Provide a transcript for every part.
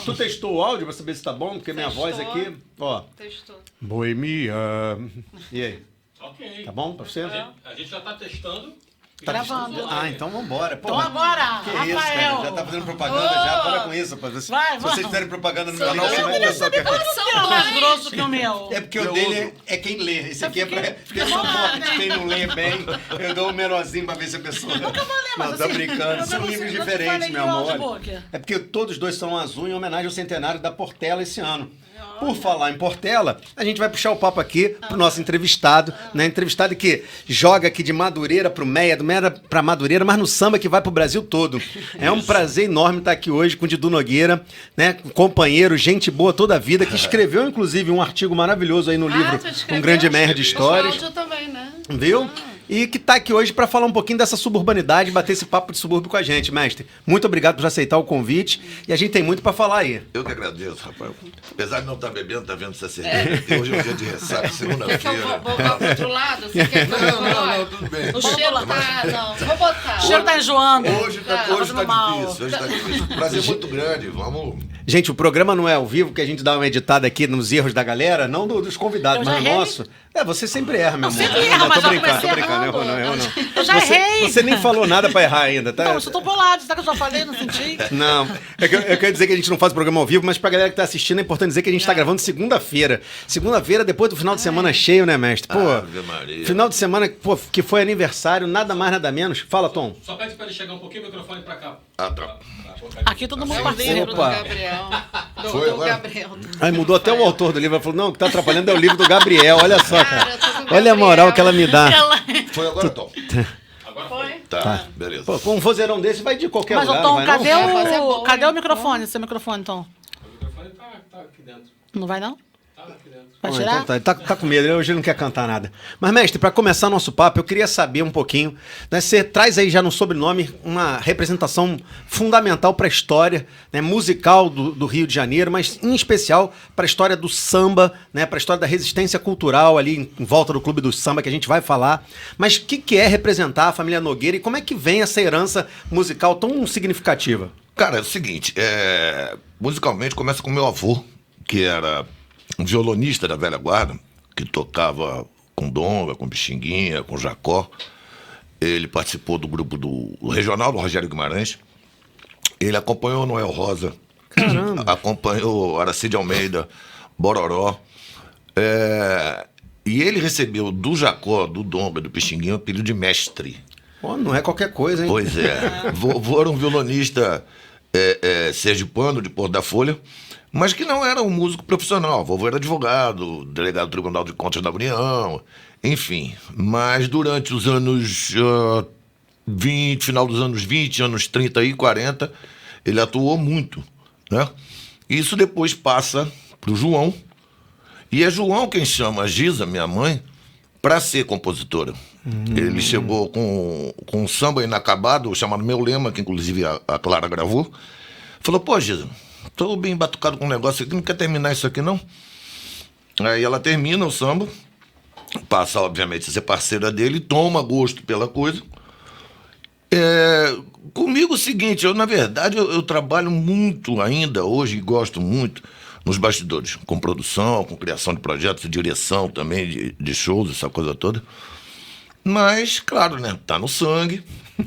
Tu testou o áudio pra saber se tá bom? Porque minha voz aqui, ó. Testou. Boemia. E aí? Ok. Tá bom pra você? A gente já tá testando. Tá Gravando. testando? Ah, então vambora. Pô, Então mas- agora, Que Rafael. isso, cara? Já tá fazendo propaganda já? Para com isso, rapaz. Se Vai, vocês vamos. fizerem propaganda no meu Sou canal, eu, você vai pensar que é... É mais grosso que o meu. É porque o dele é quem lê. Esse aqui é pra... Porque eu sou morto de quem não lê bem. Eu dou um menorzinho pra ver se a pessoa... Nunca vou ler, mas Não, tô assim, brincando. eu São não livros sei, não te diferentes, falei meu de amor. audiobook. É porque todos dois são azul em homenagem ao centenário da Portela esse ano. Por falar em Portela, a gente vai puxar o papo aqui pro nosso entrevistado, né? Entrevistado que joga aqui de Madureira pro Meia, do Meia pra Madureira, mas no samba que vai pro Brasil todo. É um prazer enorme estar aqui hoje com o Didu Nogueira, né? Um companheiro, gente boa toda a vida, que escreveu inclusive um artigo maravilhoso aí no livro tu escreveu? Um Grande Mer de Histórias. O áudio também, né? Viu? E que tá aqui hoje para falar um pouquinho dessa suburbanidade, bater esse papo de subúrbio com a gente, mestre. Muito obrigado por aceitar o convite e a gente tem muito para falar aí. Eu que agradeço, Rafael. Apesar de não estar bebendo, tá vendo essa cerveja aqui. Hoje é um dia de ressaca, Quer que eu segunda-feira. vou pro outro lado? Você quer que eu Não, tudo bem. O cheiro tá... Não, vou botar. O cheiro tá enjoando. Hoje tá fazendo mal. difícil, hoje tá difícil. Prazer muito grande, vamos... Gente, o programa não é ao vivo, que a gente dá uma editada aqui nos erros da galera, não dos convidados, Eu já mas no errei. nosso. É, você sempre erra, meu amor. sempre erro, mas tô eu brincando, comecei errou não, errou não. Eu já errei. Você nem falou nada para errar ainda, tá? Não, eu tô bolado. Será que eu já falei? Não senti? Não, eu quero dizer que a gente não faz o programa ao vivo, mas pra galera que tá assistindo é importante dizer que a gente tá gravando segunda-feira. Segunda-feira, depois do final de semana cheio, né, mestre? Pô, Ave Maria. final de semana, pô, que foi aniversário, nada mais, nada menos. Fala, Tom. Só pede pra ele chegar um pouquinho o microfone pra cá. Ah, tá. Aqui todo mundo É o participa. livro do Opa. Gabriel. Foi Do agora? Gabriel. Aí mudou até o autor do livro, ela falou, não, o que tá atrapalhando é o livro do Gabriel, olha só, Cara, eu tô com o cara. Olha a Gabriel. moral que ela me dá. Foi agora, Tom? Agora Foi? Tá, beleza. Pô, com um vozeirão desse vai de qualquer Mas, lugar, ô Tom, não vai cadê não? Vai fazer o... bom, Cadê hein? o microfone? Seu microfone, Tom? o microfone tá aqui dentro. Não vai, não? Tá aqui dentro. Vai Bom, tirar? então tá, ele tá com medo, hoje ele não quer cantar nada. Mas, mestre, para começar nosso papo, eu queria saber um pouquinho, né, você traz aí já no sobrenome uma representação fundamental para a história, né, musical do Rio de Janeiro, mas em especial para a história do samba, né, para a história da resistência cultural ali em volta do Clube do Samba, que a gente vai falar. Mas o que é representar a família Nogueira e como é que vem essa herança musical tão significativa? Cara, é o seguinte, musicalmente começa com meu avô, que era um violonista da velha guarda, que tocava com Donga, com Pixinguinha, com Jacó. Ele participou do grupo do regional do Rogério Guimarães. Ele acompanhou Noel Rosa, acompanhou Aracide Almeida, Bororó. E ele recebeu do Jacó, do Donga, do Pixinguinha, o apelido de mestre. Pô, não é qualquer coisa, hein? Pois é. Vovô era um violonista sergipano de Porto da Folha, mas que não era um músico profissional. Vovô era advogado, delegado do Tribunal de Contas da União, enfim. Mas durante os anos 20, final dos anos 20, anos 30 e 40, ele atuou muito, né? Isso depois passa para o João, e é João quem chama a Giza, minha mãe, para ser compositora. Ele chegou com um samba inacabado, chamado Meu Lema, que inclusive a Clara gravou. Falou, pô, Giza, tô bem batucado com um negócio aqui, não quer terminar isso aqui, não? Aí ela termina o samba, passa, obviamente, a ser parceira dele, toma gosto pela coisa. Comigo é o seguinte, na verdade, eu trabalho muito ainda, hoje, e gosto muito, nos bastidores, com produção, com criação de projetos, direção também de shows, essa coisa toda. Mas, claro, né? Tá no sangue.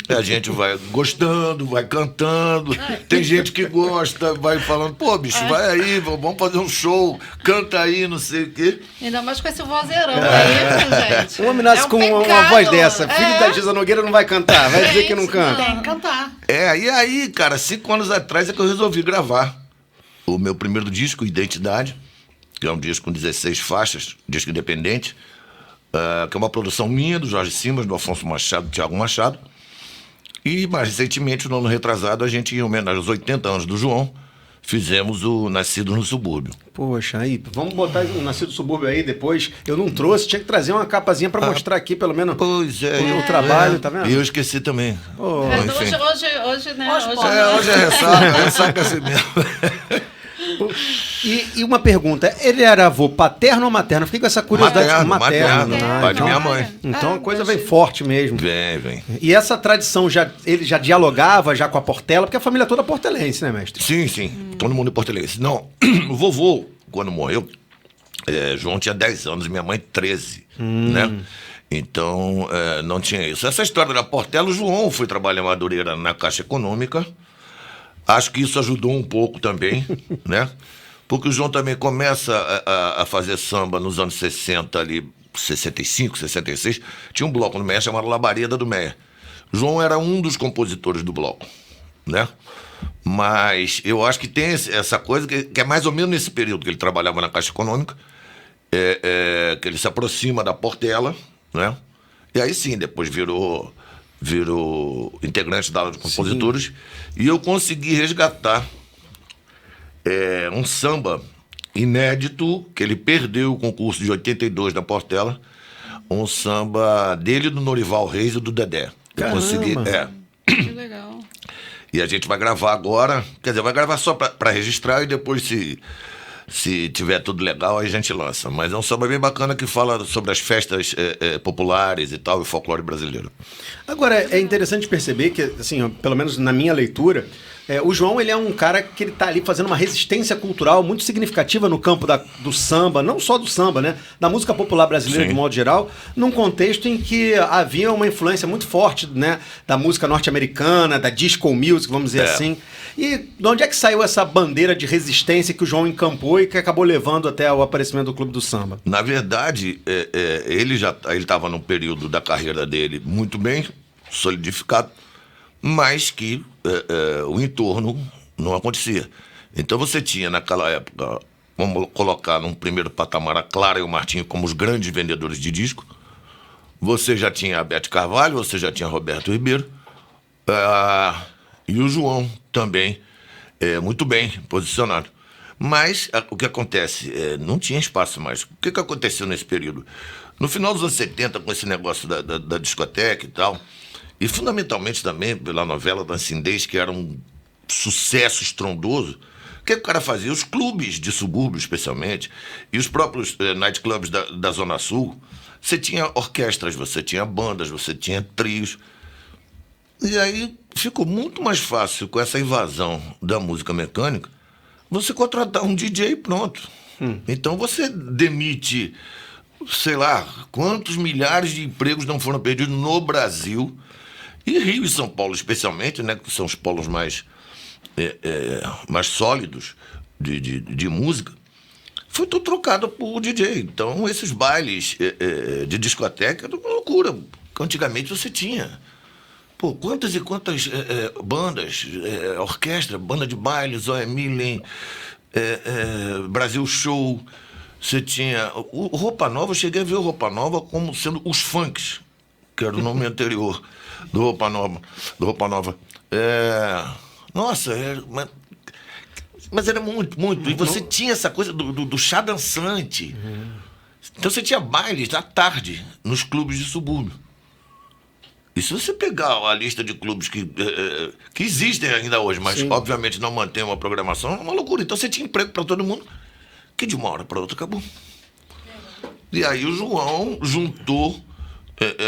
A gente vai gostando, vai cantando. Tem gente que gosta, vai falando, pô, bicho, vai aí, vamos fazer um show, canta aí, não sei o quê. Ainda mais com esse vozeirão, é isso, gente? Um homem nasce com uma pecado. voz dessa. Filho da Giza Nogueira não vai cantar, vai dizer que não canta. Tem que cantar. E aí, cara, 5 anos atrás é que eu resolvi gravar o meu primeiro disco, Identidade, que é um disco com 16 faixas, disco independente, que é uma produção minha, do Jorge Simas, do Afonso Machado, do Thiago Machado. E mais recentemente, no ano retrasado, a gente, em homenagem aos 80 anos do João, fizemos o Nascido no Subúrbio. Poxa, aí, vamos botar o Nascido do Subúrbio aí depois. Eu não trouxe, tinha que trazer uma capazinha pra mostrar aqui, pelo menos, Pois é. o trabalho, tá vendo? E eu esqueci também. Oh, É, enfim. hoje, né? Hoje pode. Hoje é ressaca assim mesmo. E uma pergunta, ele era avô paterno ou materno? Fiquei com essa curiosidade. Materno, pai de então, minha mãe. então a coisa vem forte mesmo. Vem. E essa tradição, ele já dialogava já com a Portela, porque a família toda é portelense, né, mestre? Sim. Todo mundo é portelense. Não, o vovô, quando morreu, João tinha 10 anos e minha mãe 13, né? Então, não tinha isso. Essa história da Portela, o João foi trabalhar em Madureira na Caixa Econômica. Acho que isso ajudou um pouco também, né? Porque o João também começa a fazer samba nos anos 60 ali, 65, 66. Tinha um bloco no Meia chamado Labareda do Meia. João era um dos compositores do bloco, né? Mas eu acho que tem essa coisa que é mais ou menos nesse período que ele trabalhava na Caixa Econômica, que ele se aproxima da Portela, né? E aí sim, depois virou integrante da aula de compositores. Sim. E eu consegui resgatar um samba inédito, que ele perdeu o concurso de 82 da Portela, um samba dele, do Norival Reis e do Dedé. Eu consegui, Que legal. E a gente vai gravar agora, quer dizer, vai gravar só pra registrar e depois, se tiver tudo legal, aí a gente lança. Mas é um samba bem bacana que fala sobre as festas populares e tal, e o folclore brasileiro. Agora, é interessante perceber que, assim, pelo menos na minha leitura, o João, ele é um cara que ele tá ali fazendo uma resistência cultural muito significativa no campo do samba, não só do samba, né? Da música popular brasileira, de modo geral, num contexto em que havia uma influência muito forte, né? Da música norte-americana, da disco music, vamos dizer assim. E de onde é que saiu essa bandeira de resistência que o João encampou e que acabou levando até o aparecimento do Clube do Samba? Na ele estava num período da carreira dele muito bem solidificado, mas que o entorno não acontecia. Então você tinha, naquela época, vamos colocar num primeiro patamar a Clara e o Martinho como os grandes vendedores de disco. Você já tinha a Beth Carvalho, você já tinha Roberto Ribeiro, e o João também muito bem posicionado. Mas o que acontece? Não tinha espaço mais. O que aconteceu nesse período? No final dos anos 70, com esse negócio da discoteca e tal, e fundamentalmente também pela novela da Cindez, que era um sucesso estrondoso, o que o cara fazia? Os clubes de subúrbio, especialmente, e os próprios nightclubs da Zona Sul, você tinha orquestras, você tinha bandas, você tinha trios. E aí ficou muito mais fácil, com essa invasão da música mecânica, você contratar um DJ e pronto. Então você demite, sei lá, quantos milhares de empregos não foram perdidos no Brasil, e Rio e São Paulo especialmente, né, que são os polos mais sólidos de música, foi tudo trocado por DJ. Então esses bailes de discoteca eram uma loucura. Antigamente você tinha quantas e quantas bandas, orquestra, banda de baile, Zoé Millen, Brasil Show. Você tinha o Roupa Nova. Eu cheguei a ver o Roupa Nova como sendo os funks, que era o nome anterior do Roupa Nova. Nossa, mas era muito. E você tinha essa coisa do chá dançante. Então você tinha bailes à tarde nos clubes de subúrbio. E se você pegar a lista de clubes que existem ainda hoje, mas obviamente não mantém uma programação, é uma loucura. Então você tinha emprego para todo mundo, que de uma hora para outra acabou. E aí o João juntou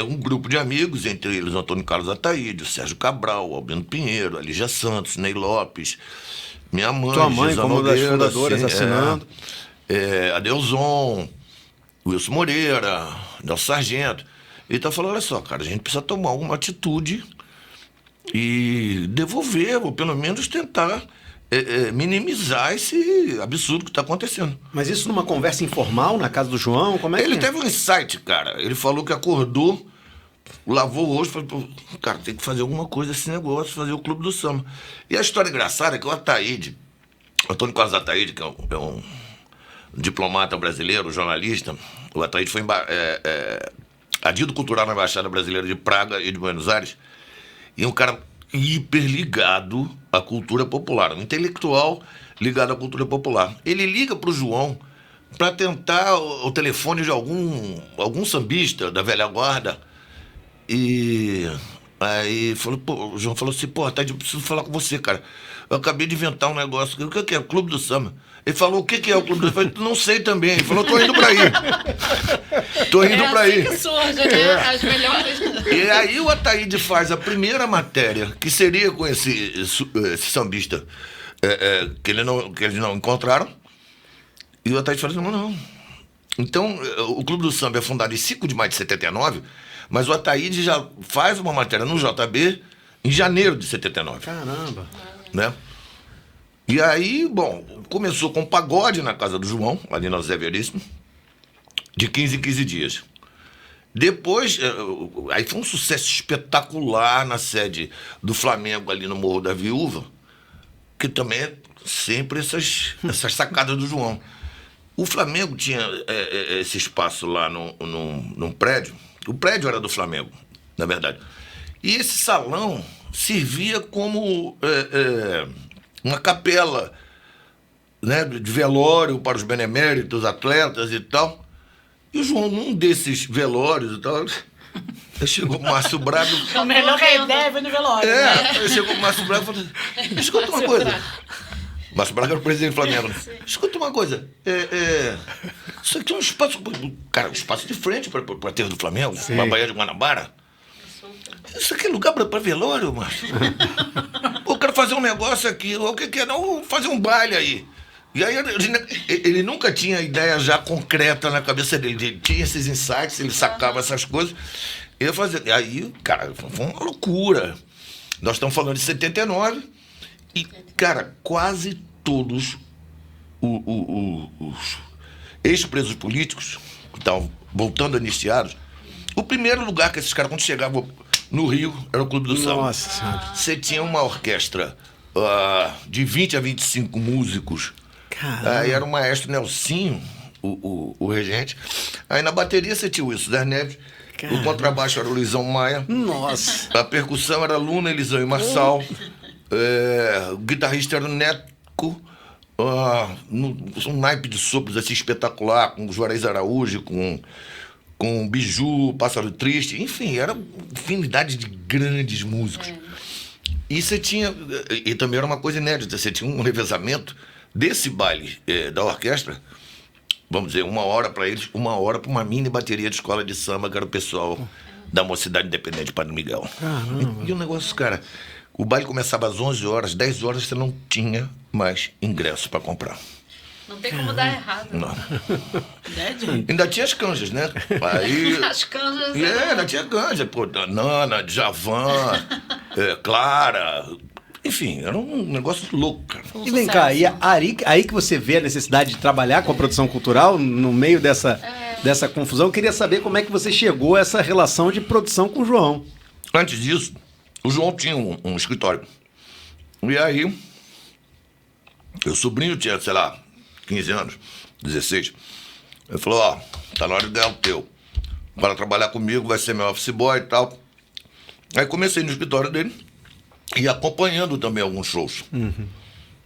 um grupo de amigos, entre eles Antônio Carlos Ataíde, o Sérgio Cabral, o Albino Pinheiro, a Lígia Santos, Ney Lopes, minha mãe, tua mãe, como uma das Nogueira, fundadoras, assinando. Adelson, Wilson Moreira, Nelson Sargento. Ele tá falando, olha só, cara, a gente precisa tomar alguma atitude e devolver, ou pelo menos tentar minimizar esse absurdo que está acontecendo. Mas isso numa conversa informal na casa do João? Como é que Ele teve um insight, cara. Ele falou que acordou, lavou o rosto e falou, cara, tem que fazer alguma coisa desse negócio, fazer o Clube do Samba. E a história engraçada é que o Ataíde, Antônio Carlos Ataíde, que é um diplomata brasileiro, jornalista, o Ataíde foi adido cultural na Embaixada Brasileira de Praga e de Buenos Aires, e um cara hiper ligado à cultura popular, um intelectual ligado à cultura popular. Ele liga para o João para tentar o telefone de algum sambista da velha guarda, e Aí falou, pô, o João falou assim, pô, Ataíde, eu preciso falar com você, cara. Eu acabei de inventar um negócio. O que é? O Clube do Samba. Ele falou, o que é o Clube do Samba? Eu falei, não sei também. Ele falou, tô indo pra aí. Tô indo pra aí. Que surge, né? As melhores. E aí o Ataíde faz a primeira matéria, que seria com esse sambista que eles não encontraram. E o Ataíde falou, não. Então, o Clube do Samba é fundado em 5 de maio de 79, mas o Ataíde já faz uma matéria no JB em janeiro de 79. Caramba. Né? E aí, bom, começou com pagode na casa do João, ali na Zé Veríssimo, de 15 em 15 dias. Depois, aí foi um sucesso espetacular na sede do Flamengo, ali no Morro da Viúva, que também é sempre essas sacadas do João. O Flamengo tinha esse espaço lá num prédio. O prédio era do Flamengo, na verdade. E esse salão servia como uma capela, né, de velório para os beneméritos, atletas e tal. E o João, num desses velórios e tal, chegou o Márcio Braga. O melhor que a ideia veio no velório. Aí chegou o Márcio Braga e falou: escuta uma coisa. Márcio Braga era o presidente do Flamengo, né? Escuta uma coisa. Isso aqui é um espaço. Cara, um espaço de frente para a terra do Flamengo, para a Baía de Guanabara. Isso aqui é lugar para velório, Márcio. Eu quero fazer um negócio aqui. O que é? Não, vou fazer um baile aí. E aí ele nunca tinha ideia já concreta na cabeça dele. Ele tinha esses insights, ele sacava essas coisas. Ele fazia. E aí, cara, foi uma loucura. Nós estamos falando de 79. E, cara, quase todos os ex-presos políticos que estavam voltando anistiados, o primeiro lugar que esses caras, quando chegavam no Rio, era o Clube do Samba. Nossa Senhora. Você tinha uma orquestra de 20 a 25 músicos. Caramba. Aí era o maestro Nelsinho, o regente. Aí na bateria você tinha o Wilson das Neves. Caramba. O contrabaixo era o Luizão Maia. Nossa. A percussão era Luna, Elisão e Marçal. O guitarrista era o Neco. Um naipe de sopros assim espetacular, com o Juarez Araújo, com o Biju, Pássaro Triste. Enfim, era infinidade de grandes músicos. E você tinha... E também era uma coisa inédita. Você tinha um revezamento desse baile da orquestra. Vamos dizer, 1 hora para eles, 1 hora para uma mini bateria de escola de samba, que era o pessoal da Mocidade Independente Padre Miguel. E o negócio, cara, o baile começava às 11 horas, 10 horas você não tinha mais ingresso para comprar. Não tem como dar errado. Não. Né, Ainda tinha as canjas, né? Aí, As canjas. ainda tinha canja, pô, Nana, Djavan, Clara... Enfim, era um negócio louco, cara. E vem cá, e aí que você vê a necessidade de trabalhar com a produção cultural no meio dessa confusão. Eu queria saber como é que você chegou a essa relação de produção com o João. Antes disso, o João tinha um escritório. E aí, meu sobrinho tinha, sei lá, 15 anos, 16. Ele falou, tá na hora de ganhar o teu. Para trabalhar comigo, vai ser meu office boy e tal. Aí comecei no escritório dele. E acompanhando também alguns shows.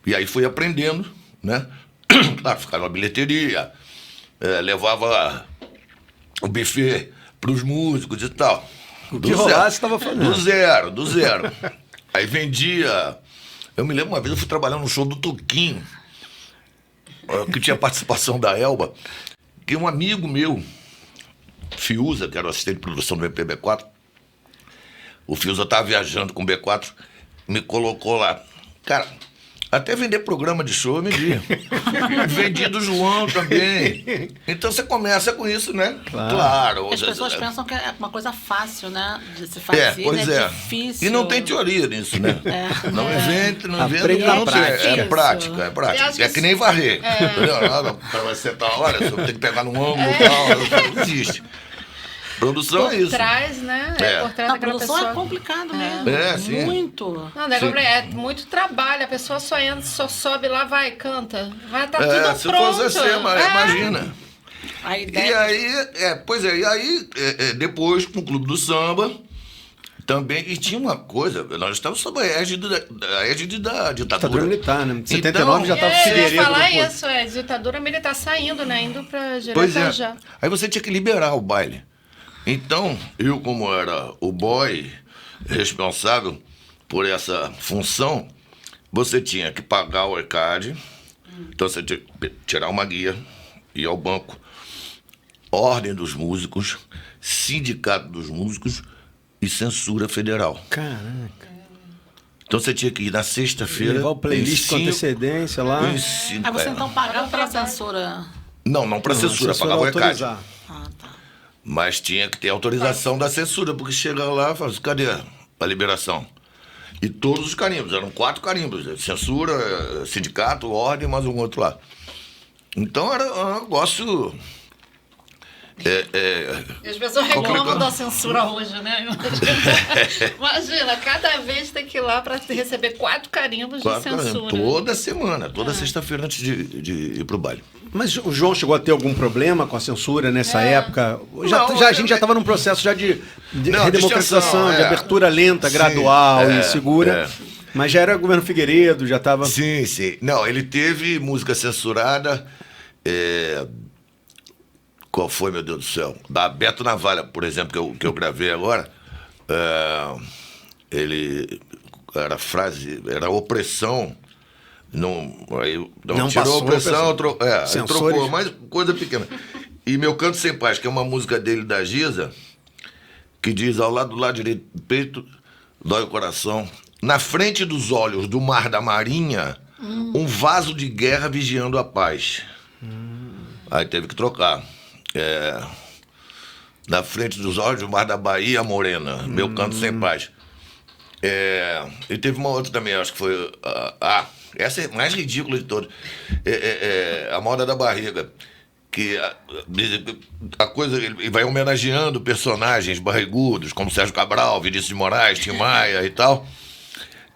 E aí fui aprendendo, né? Claro, ficava na bilheteria, levava o buffet para os músicos e tal. O que rolasse, estava fazendo. Do zero. Aí vendia... Eu me lembro uma vez, eu fui trabalhar no show do Toquinho, que tinha participação da Elba, que um amigo meu, Fiuza, que era o assistente de produção do MPB4, o Fiuza estava viajando com o B4, me colocou lá. Cara, até vender programa de show eu vendia. Vendi do João também. Então você começa com isso, né? Claro. As pessoas pensam que é uma coisa fácil, né? De se fazer, Pois né? é. Difícil. E não tem teoria nisso, né? Não inventa, Aprende na não tem. prática. É prática, é Eu prática. acho É que que nem varrer. Entendeu? Para você sentar, olha, você tem que pegar no ângulo e tal. Não existe. Produção Por é isso. trás, né? Por trás A daquela produção pessoa. é complicado mesmo. Sim. Muito. Não, é muito trabalho. A pessoa só entra, só sobe lá, vai, canta. Vai estar tudo Se pronto. fosse assim, imagina. A E ideia aí, depois, com o Clube do Samba, também, e tinha uma coisa, nós estávamos sob a égide da ditadura. Ditadura militar, né? 79 já estava Eu ia Figueiredo. falar no poder. isso, ditadura militar saindo, né? Indo pra Pois direto é. já. Aí você tinha que liberar o baile. Então, eu como era o boy, responsável por essa função, você tinha que pagar o ECAD, então você tinha que tirar uma guia, ir ao banco, ordem dos músicos, sindicato dos músicos e censura federal. Caraca. Então você tinha que ir na sexta-feira. Levar o playlist com antecedência lá. Aí você então pagava pela censura. Não para censura, pagava o ECAD. autorizar. Ah, tá. Mas tinha que ter autorização da censura, porque chega lá e fala assim, cadê a liberação? E todos os carimbos, eram 4 carimbos, censura, sindicato, ordem, mais um outro lá. Então era um negócio... E as pessoas reclamam da censura hoje, né? Imagina, cada vez tem que ir lá para receber 4 carimbos de censura. Toda semana, toda sexta-feira antes de ir pro baile. Mas o João chegou a ter algum problema com a censura nessa época? Não, a gente já estava num processo já de redemocratização, extensão, de abertura lenta, gradual e segura. Mas já era governo Figueiredo, já estava... Sim. Não, ele teve música censurada... Qual foi, meu Deus do céu? Da Beto Navalha, por exemplo, que eu gravei agora. Ele... Era opressão... Não tirou passou, a opressão, Censores. trocou, mais coisa pequena. E Meu Canto Sem Paz, que é uma música dele da Giza, que diz, ao lado do lado direito do peito, dói o coração. Na frente dos olhos do mar da marinha, um vaso de guerra vigiando a paz. Aí teve que trocar. Na frente dos olhos do mar da Bahia morena, Meu Canto Sem Paz. E teve uma outra também, acho que foi... essa é mais ridícula de todas. A Moda da Barriga. Que a coisa... Ele vai homenageando personagens barrigudos, como Sérgio Cabral, Vinícius de Moraes, Tim Maia e tal.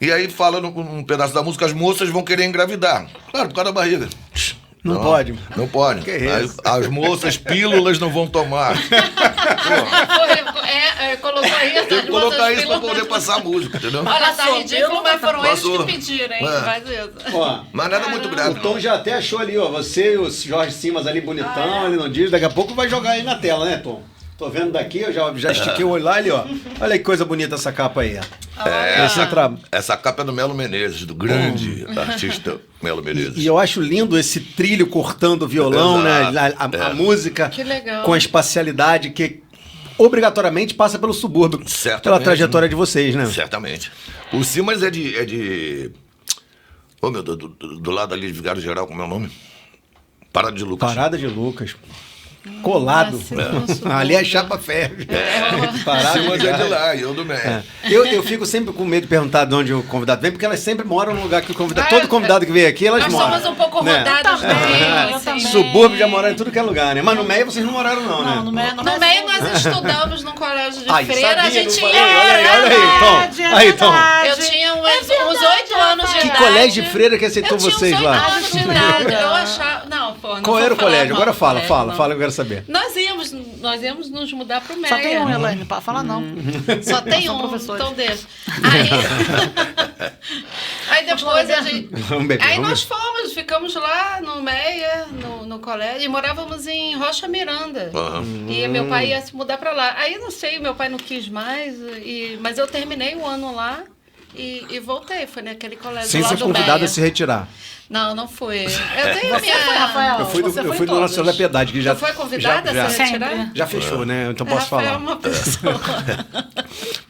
E aí fala num pedaço da música, as moças vão querer engravidar. Claro, por causa da barriga. Não pode. Não pode. As moças pílulas não vão tomar. Colocou isso. Tem que colocar isso para poder passar a música, entendeu? Olha, tá ridículo, mas foram eles Passou. que pediram, hein? Faz isso. Ó, Mas nada muito grave, o Tom não. já até achou ali, ó. Você e o Jorge Simas ali bonitão, ali no diz. Daqui a pouco vai jogar aí na tela, né, Tom? Tô vendo daqui, eu já estiquei o olho lá ali, ó. Olha que coisa bonita essa capa aí, ó. Essa capa é do Melo Menezes, do grande artista Melo Menezes. E eu acho lindo esse trilho cortando o violão, Exato. né? A música Que legal. com a espacialidade que obrigatoriamente passa pelo subúrbio. Certamente. Pela trajetória de vocês, né? Certamente. O Simas é de... Ô, meu Deus, do lado ali de Vigário Geral, como é o nome? Parada de Lucas. Parada de Lucas. Colado. Ali é chapa ferro. Parada Simas é de lá, e eu do México. Eu fico sempre com medo de perguntar de onde o convidado vem, porque elas sempre moram no lugar que o convidado... Todo convidado que vem aqui, elas Nós moram. somos um pouco né? rodados bem. Eu também. Subúrbio já moraram em tudo que é lugar, né? Mas no meio vocês não moraram não, né? Não, no meio No meio nós estudamos num colégio de Ai, freira, sabia, a gente não ia... falei? Olha aí, Tom. Aí, Tom. Eu tinha uns 8 anos de Que idade. colégio de freira que aceitou Eu tinha vocês uns 8 lá? anos de idade. Eu achava... Não, pô, não Qual vou era o falar colégio? mal Agora do fala, colégio, não. eu quero saber. Nós íamos nos mudar pro Meia. Só tem um, Elaine, não pode falar não. Só tem São um, professores. então deixa. Aí depois a gente... Vamos beber, Aí vamos nós fomos, ficamos lá no Meia, no colégio, e morávamos em Rocha Miranda. E meu pai ia se mudar pra lá. Aí não sei, meu pai não quis mais, mas eu terminei o ano lá e voltei. Foi naquele colégio Sem lá ser do convidado Meia. a se retirar. Não fui. Eu tenho Você foi, Rafael? Eu fui Você do foi Nossa todos. Senhora da Piedade, que já Já foi convidada já, a se retirar? Sempre. já fechou, né? Então posso Rafael é falar. uma pessoa.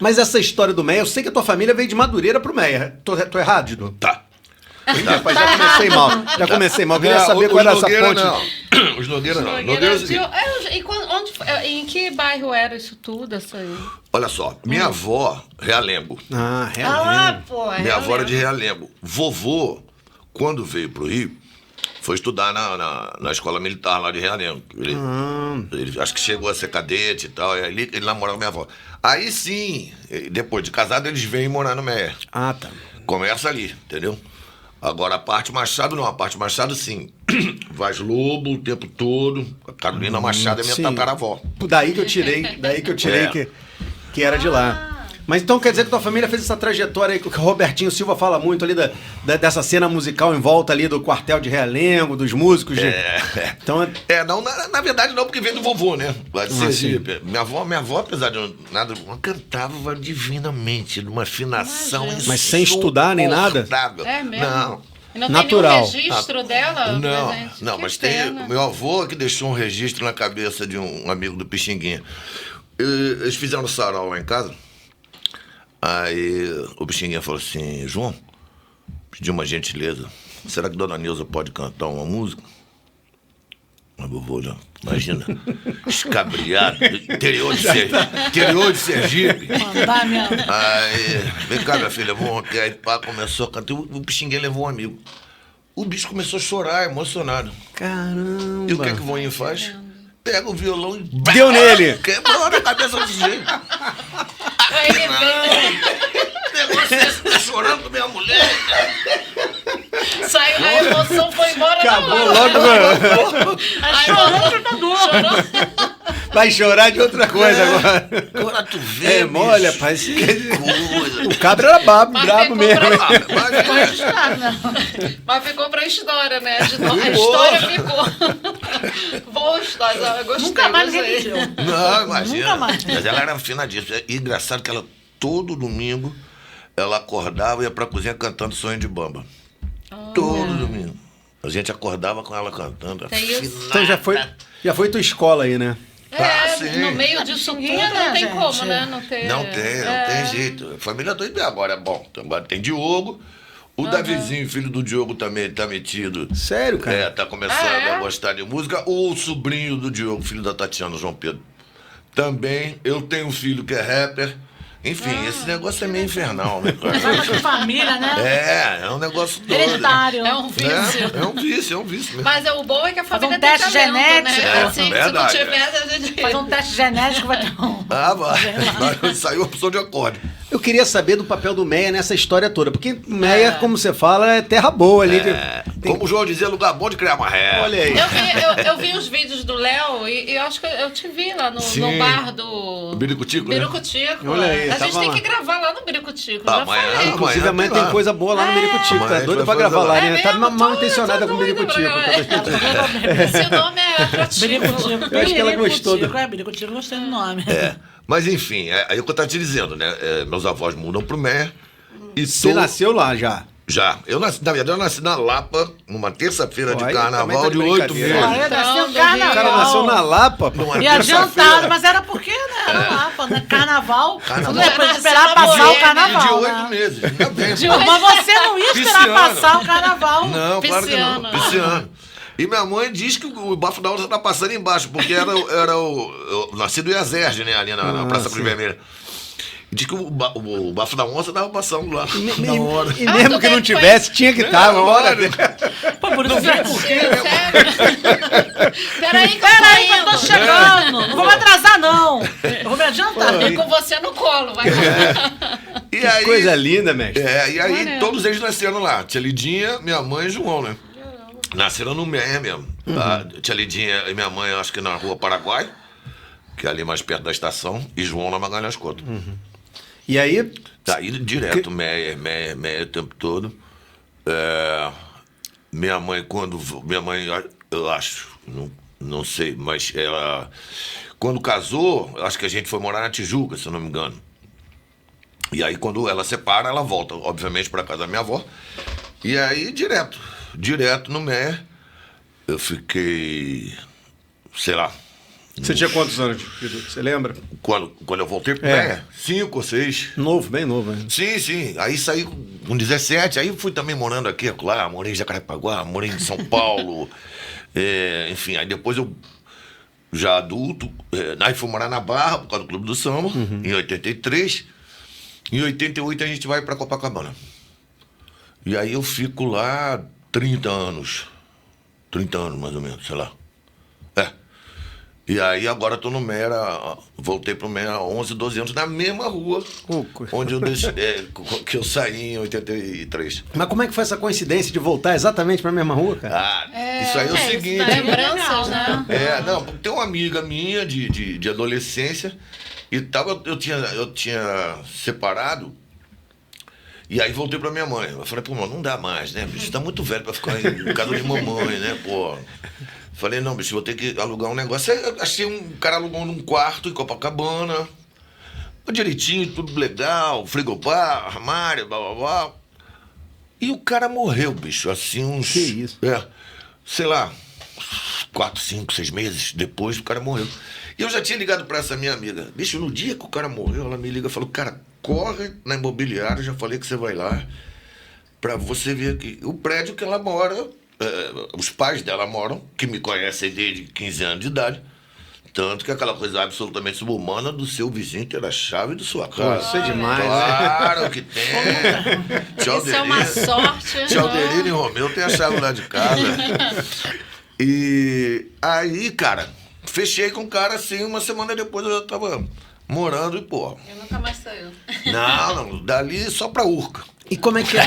Mas essa história do Meia, eu sei que a tua família veio de Madureira pro Meia. Tô errado, Didu? Tá. Rapaz, já comecei mal. Já comecei mal. Eu queria saber qual era essa ponte. Não. Os Nogueira não. Nogueira é o seguinte. Em que bairro era isso tudo? Essa aí? Olha só, minha avó, Realengo. Ah, realmente. Pô. Minha avó era de Realengo. Vovô, quando veio pro Rio, foi estudar na escola militar lá de Realengo. Ele acho que chegou a ser cadete e tal, e aí ele namorava minha avó. Aí sim, depois de casado, eles vêm morar no Meia. Ah, tá. Começa ali, entendeu? Agora a parte Machado não, a parte Machado sim. Vaz Lobo o tempo todo. A Carolina Machado é minha sim. tataravó. Daí que eu tirei É. que era de lá. Mas então quer dizer que tua família fez essa trajetória aí que o Robertinho Silva fala muito ali dessa cena musical em volta ali do quartel de Realengo, dos músicos. Então, Não, na verdade não, porque veio do vovô, né? Lá de Sergipe. sim. Minha avó, apesar de nada, cantava divinamente, numa afinação Mas sem estudar nem nada? insuportável. É mesmo? Não. E não Natural. tem nenhum registro dela? presente? Não, Que mas tem. pena. Meu avô que deixou um registro na cabeça de um amigo do Pixinguinha. Eles fizeram sarau lá em casa. Aí o Pixinguinha falou assim: João, pediu uma gentileza. Será que Dona Neuza pode cantar uma música? Mas vovô, já, imagina, escabriado, interior de Sergipe. Mandar minha... Aí, vem cá, minha filha, vamos aqui. Aí pá, começou a cantar. O Pixinguinha levou um amigo. O bicho começou a chorar, emocionado. caramba. E o que é que o voinho faz? Pega o violão e... Deu nele. Quebrou na cabeça do sujeito. Aí ele veio, Negócio desse, tá chorando com minha mulher. saiu, a emoção foi embora Acabou na hora. logo, mano. Aí chorou. Vai chorar de outra coisa agora. Agora tu vê, É mole, bicho. rapaz. Que coisa. O cabra era brabo Mas mesmo. Imagina. Mas ficou pra história, né? A história ficou. Boa história, eu gostei. Nunca mais gostei. repetiu. Não, imagina. Nunca mais. Mas ela era afinadíssima. E engraçado que ela, todo domingo, ela acordava e ia pra cozinha cantando Sonho de Bamba. Todo domingo. A gente acordava com ela cantando. Tem isso. afinada. Então já foi tua escola aí, né? sim. No meio disso tudo Né, não tem gente? como, né? Não tem, Não tem jeito. Família doida agora é bom. Agora tem Diogo. O Davizinho, filho do Diogo, também tá metido. Sério, cara? Tá começando Ah, é? a gostar de música. O sobrinho do Diogo, filho da Tatiana, João Pedro. Também. Eu tenho um filho que é rapper. Enfim, esse negócio é meio infernal, né, cara? Mas de família, né? É um negócio doido. Hereditário. É um vício. É um vício mesmo. Mas o bom é que a família um teste tem talento, genético. né? Assim, Verdade, se não tiver, a gente... Fazer um teste genético vai ter um... Vai saiu a opção de acorde. Eu queria saber do papel do Meia nessa história toda. Porque Meia, como você fala, é terra boa ali. Como o João dizia, lugar bom de criar maré. Olha aí. Eu vi os vídeos do Léo e eu acho que eu te vi lá no Sim. bar do... Biricutico, né? Biricutico. Olha aí, a gente tava tem lá. que gravar lá no Biricutico, Ah, já amanhã, falei. Inclusive, amanhã tem lá. coisa boa lá no Biricutico. Amanhã Tá a gente doido vai pra fazer gravar lá, lá. né? É Tá mesmo? mal intencionada com o doida pra Biricutico. gravar. Esse nome é atrativo. Biricutico. Eu acho que ela gostou do- Biricutico, gostei do nome. Mas enfim, aí o que eu tava te dizendo, né? Meus avós mudam pro Meia. E Você nasceu lá já. Já. Na verdade, eu nasci na Lapa, numa terça-feira de Pô, aí carnaval também de tá de 8 brincadeira. meses. Nasceu O cara carnaval. nasceu na Lapa, pô. Numa E adiantado, terça-feira. mas era porque, né? Era lá, pô, né? Carnaval. Carnaval. Não é pra Nasceu esperar na passar o Moreira, carnaval. De 8 né? meses. Ainda bem. Mas você não ia esperar Pisciano. passar o carnaval. Não, claro que não. Pisciano. Pisciano. E minha mãe diz que o bafo da onça tá passando embaixo, porque era o nascido Iazerge, né? Ali na Praça Cruz Vermelha. E diz que o bafo da onça tava passando lá. Na hora. E mesmo que não tivesse, tinha que estar. Uma hora. Pô, por isso Peraí que Peraí, que eu tô indo. chegando. Não vou me atrasar, não. Eu vou me adiantar. E com você no colo, vai. E aí, Coisa linda, mestre. e aí Maneiro. todos eles nasceram lá. Tia Lidinha, minha mãe e João, né? Nasceram no Meia mesmo. Tá? Tia Lidinha e minha mãe, eu acho que na Rua Paraguai, que é ali mais perto da estação, e João na Magalhães Couto. E aí, Daí direto, Meia o tempo todo. Minha mãe, eu acho, não sei, mas ela, quando casou, eu acho que a gente foi morar na Tijuca, se eu não me engano. E aí, quando ela separa, ela volta, obviamente, para casa da minha avó. E aí, direto no Meia, eu fiquei, sei lá, você tinha quantos anos? Você lembra? quando eu voltei pro É. Meia, 5 ou 6. Novo, bem novo. Né? Sim. Aí saí com 17, aí fui também morando aqui, lá, morei em Jacarepaguá, morei em São Paulo. Enfim, aí depois eu, já adulto, aí fui morar na Barra, por causa do Clube do Samba, em 83. Em 88 a gente vai pra Copacabana. E aí eu fico lá 30 anos. 30 anos, mais ou menos, sei lá. E aí agora tô no Mera, voltei pro Mera há 11, 12 anos, na mesma rua onde que eu saí em 83. Mas como é que foi essa coincidência de voltar exatamente pra mesma rua, cara? Isso aí é o seguinte. Lembranças, né? Não, tem uma amiga minha de adolescência e tal, eu tinha separado. E aí voltei pra minha mãe. Eu falei, pô, mano, não dá mais, né? Bicho, tá muito velho pra ficar em casa de mamãe, né, pô? Falei, não, bicho, vou ter que alugar um negócio. Aí achei um cara alugando um quarto em Copacabana. Direitinho, tudo legal, frigobar, armário, blá, blá, blá. E o cara morreu, bicho, assim uns... Que isso? Sei lá, 4, 5, 6 meses depois o cara morreu. E eu já tinha ligado pra essa minha amiga. Bicho, no dia que o cara morreu, ela me liga e falou, cara, corre na imobiliária, já falei que você vai lá, pra você ver aqui. O prédio que ela mora, os pais dela moram, que me conhecem desde 15 anos de idade, tanto que aquela coisa absolutamente subhumana do seu vizinho ter a chave de sua casa. Isso é demais, Claro que tem. Isso é uma sorte. Tchalderino e Romeu tem a chave lá de casa. E aí, cara, fechei com o cara assim, uma semana depois eu já tava morando e, pô... Eu nunca mais saiu. Não, dali só pra Urca. E como é que é?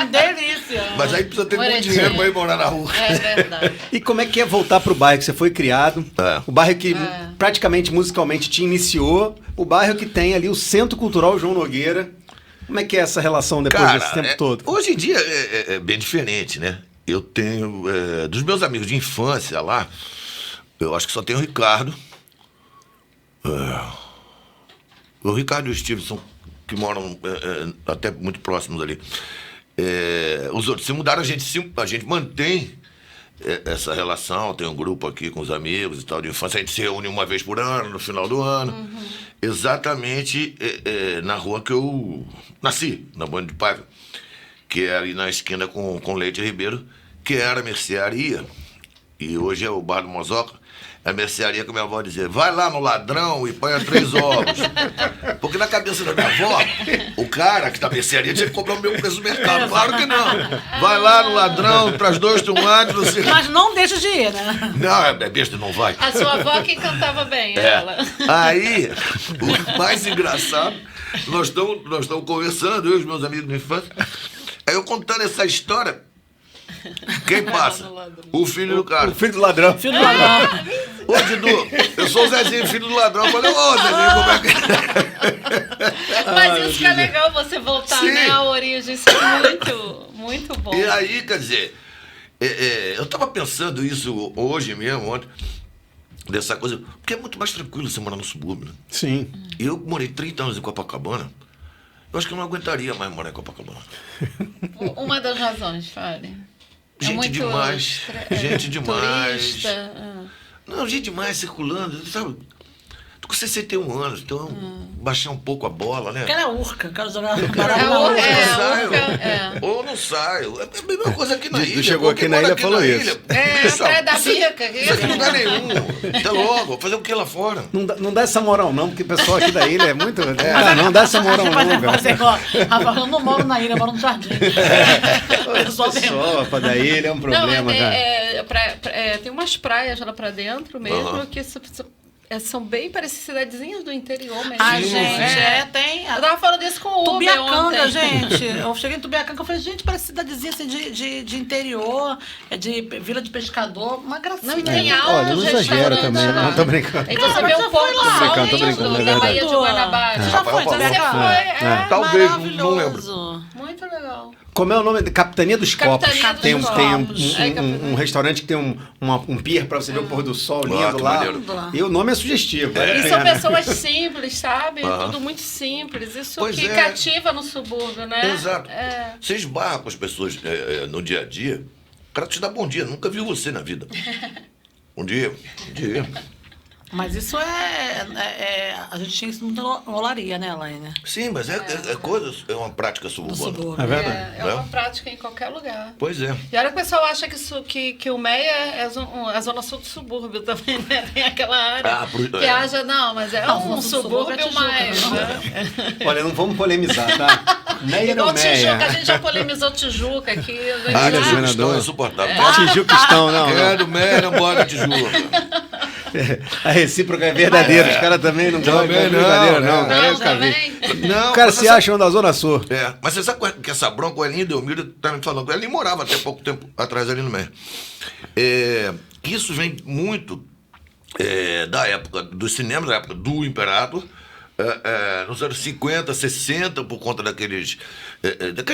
Delícia. Mas aí precisa ter muito Moretinha. dinheiro pra ir morar na Urca. É verdade. E como é que é voltar pro bairro que você foi criado? O bairro que praticamente musicalmente te iniciou. O bairro que tem ali o Centro Cultural João Nogueira. Como é que é essa relação depois desse tempo todo? Hoje em dia é bem diferente, né? Eu tenho... dos meus amigos de infância lá, eu acho que só tem o Ricardo. O Ricardo e o Stevenson, que moram até muito próximos ali. Os outros se mudaram, a gente mantém essa relação. Tem um grupo aqui com os amigos e tal de infância. A gente se reúne uma vez por ano, no final do ano. Exatamente na rua que eu nasci, na Banda de Paiva, que é ali na esquina com Leite Ribeiro, que era a mercearia, e hoje é o Bar do Mozoca. É a mercearia que minha avó dizia, vai lá no Ladrão e ponha 3 ovos. Porque na cabeça da minha avó, o cara que tá na mercearia tinha que comprar o mesmo preço do mercado. Claro que não. Vai lá no Ladrão, traz 2 tomates, não sei. Mas não deixa de ir, né? Não, é besta, não vai. A sua avó que cantava bem, ela. Aí, o mais engraçado, nós estamos conversando, eu e os meus amigos de infância, aí eu contando essa história, quem passa? O filho do cara. O filho do ladrão. Filho do ladrão. Ô, Didu, eu sou o Zezinho, filho do ladrão. Eu falei, ô, Zezinho, como é que... Mas isso que é legal, você voltar, Sim. né, à origem. Isso é muito, muito bom. E aí, quer dizer, eu tava pensando isso hoje mesmo, ontem, dessa coisa, porque é muito mais tranquilo você morar no subúrbio, né? Sim. Eu morei 30 anos em Copacabana, eu acho que eu não aguentaria mais morar em Copacabana. Uma das razões, fale. Gente demais, gente demais. Turista, Não, gente demais circulando, sabe? Tô com 61 anos, então baixar um pouco a bola, né? Quero a Urca, quero jogar Ou não saio. É a mesma coisa aqui na ilha. Chegou aqui na ilha e falou isso. Bicho, Praia da Bica. Isso aqui não dá nenhum. Até logo, vou fazer o que lá fora? Não dá essa moral não, porque o pessoal aqui da ilha é muito... não dá essa moral não, velho. Rafael, eu não moro na ilha, eu moro no jardim. Pessoal da ilha é um problema, cara. Tem umas praias lá pra dentro mesmo que são bem parecidas cidadezinhas do interior mesmo. A gente tem... Eu tava falando isso com o Uber Tubiacanga, ontem. gente. Eu cheguei em Tubiacanga e falei, gente, parece cidadezinha assim, de interior, de vila de pescador, uma gracinha. Não, tem Olha, não exagera também, não tô brincando. Aí você vê o pôr do sol brincando, é da Baía de verdade. Guanabara. Você já foi, Rafael Você foi, Talvez, não maravilhoso. muito legal. Como é o nome? Capitania dos Copos. Capitania dos Tem Copos. um restaurante que tem um pier pra você ver o pôr do sol lindo que lá. maneiro. E o nome é sugestivo. vale a E são pena. pessoas simples, sabe? Tudo muito simples. Isso Pois que é. cativa no subúrbio, né? Exato. É. Você esbarra com as pessoas no dia a dia, o cara te dá bom dia, nunca viu você na vida. Bom dia, bom dia. Mas isso a gente tinha isso muito na olaria, né, Elaine? Sim, mas é uma prática Do suburbana. subúrbio. É verdade. É uma prática em qualquer lugar. Pois é. E olha que o pessoal acha que o Meia é a zona sul do subúrbio também, né? Tem aquela área que haja, não, mas é Não, um zona sul do subúrbio é subúrbio Tijuca, mais, não. né? Olha, não vamos polemizar, tá? Meia Igual não meia. Tijuca, a gente já polemizou Tijuca aqui. Ah, Olha, Tijuca senador. estão insuportáveis. Tijuca estão, não. Quero merda, bora Tijuca. A recíproca é verdadeira. Os caras também não gostam de Também não, brincadeira, não. é. Cara, eu Não, nunca vi. também. Não, O cara mas se essa- acham da Zona Sul. Mas você sabe que essa bronca, o Elinho Delmiro tá me falando, o Elinho morava até pouco tempo atrás ali no meio. Isso vem muito da época dos cinemas, da época do Imperator, nos anos 50, 60, por conta daqueles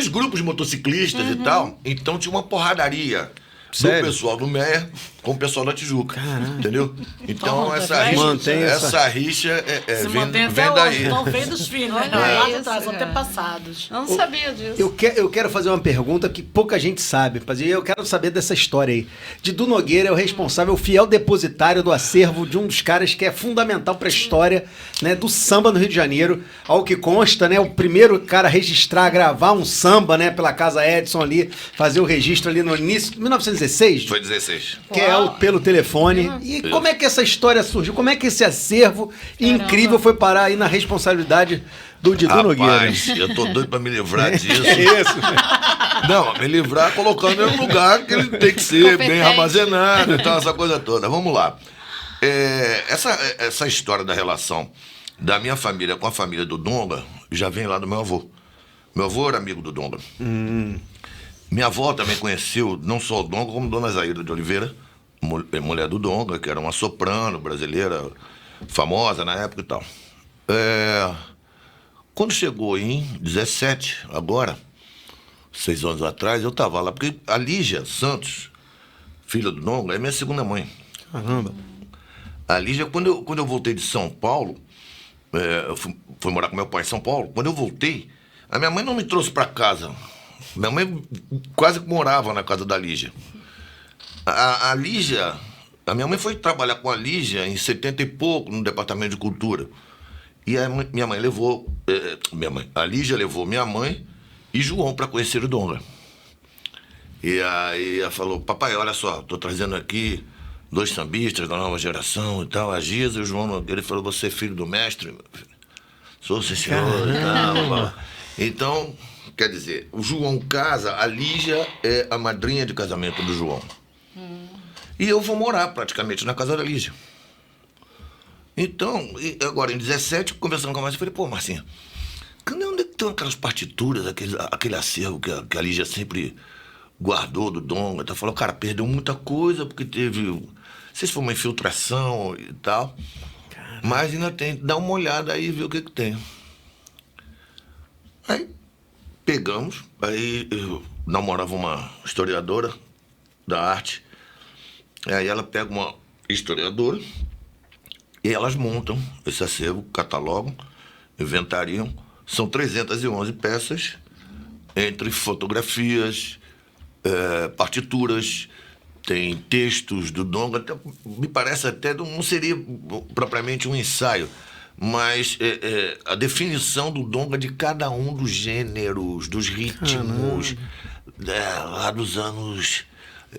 grupos de motociclistas e tal. Então tinha uma porradaria Sério? do pessoal do Meia com o pessoal da Tijuca. Entendeu? Então Então, essa tá rixa, Mantém essa rixa Se vem, mantém vem até daí. hoje. Então veio dos filhos, né? Olha Lá isso, atrás, cara. antepassados. Eu não sabia disso. Eu quero fazer uma pergunta que pouca gente sabe, mas eu quero saber dessa história aí. Didu Nogueira é o responsável, o fiel depositário do acervo de um dos caras que é fundamental para a história, né, do samba no Rio de Janeiro. Ao que consta, né, o primeiro cara a registrar, a gravar um samba, né, pela Casa Edson ali, fazer o registro ali no início de 1916. Foi 16. Que é pelo telefone. E como é que essa história surgiu? Como é que esse acervo incrível foi parar aí na responsabilidade do Didu Nogueira? Rapaz, eu tô doido pra me livrar disso. Isso. Não, me livrar colocando ele no lugar que ele tem que ser, bem Competente. armazenado e tal, essa coisa toda. Vamos lá. Essa história da relação da minha família com a família do Donga já vem lá do meu avô. Meu avô era amigo do Donga. Minha avó também conheceu não só o Donga, como Dona Zaida de Oliveira, mulher do Donga, que era uma soprano brasileira, famosa na época e tal. Quando chegou em 17, agora, 6 anos atrás, eu tava lá, porque a Lígia Santos, filha do Donga, é minha segunda mãe. Caramba. A Lígia, quando eu voltei de São Paulo, eu fui morar com meu pai em São Paulo, quando eu voltei, a minha mãe não me trouxe pra casa. Minha mãe quase que morava na casa da Lígia. A Lígia, a minha mãe foi trabalhar com a Lígia em 70 e pouco, no departamento de cultura. E minha mãe levou, a Lígia levou minha mãe e João para conhecer o Donga. E aí ela falou, papai, olha só, tô trazendo aqui 2 sambistas da nova geração e tal, a Giza e o João. Ele falou, você é filho do mestre? Meu filho? Sou, sim, senhor. E tal. Então, quer dizer, o João casa, a Lígia é a madrinha de casamento do João. E eu vou morar praticamente na casa da Lígia. Então, agora em 17, conversando com a Marcinha, eu falei, pô, Marcinha, onde é que estão aquelas partituras, aquele acervo que a Lígia sempre guardou do Donga? Ela falou, cara, perdeu muita coisa, porque teve, não sei se foi uma infiltração e tal, mas ainda tem, dá uma olhada aí e vê o que tem. Aí, pegamos, aí eu namorava uma historiadora da arte, aí ela pega uma historiadora e elas montam esse acervo, catalogam, inventariam. São 311 peças, entre fotografias, partituras, tem textos do Donga, me parece até, não seria propriamente um ensaio, mas a definição do Donga de cada um dos gêneros, dos ritmos, lá dos anos,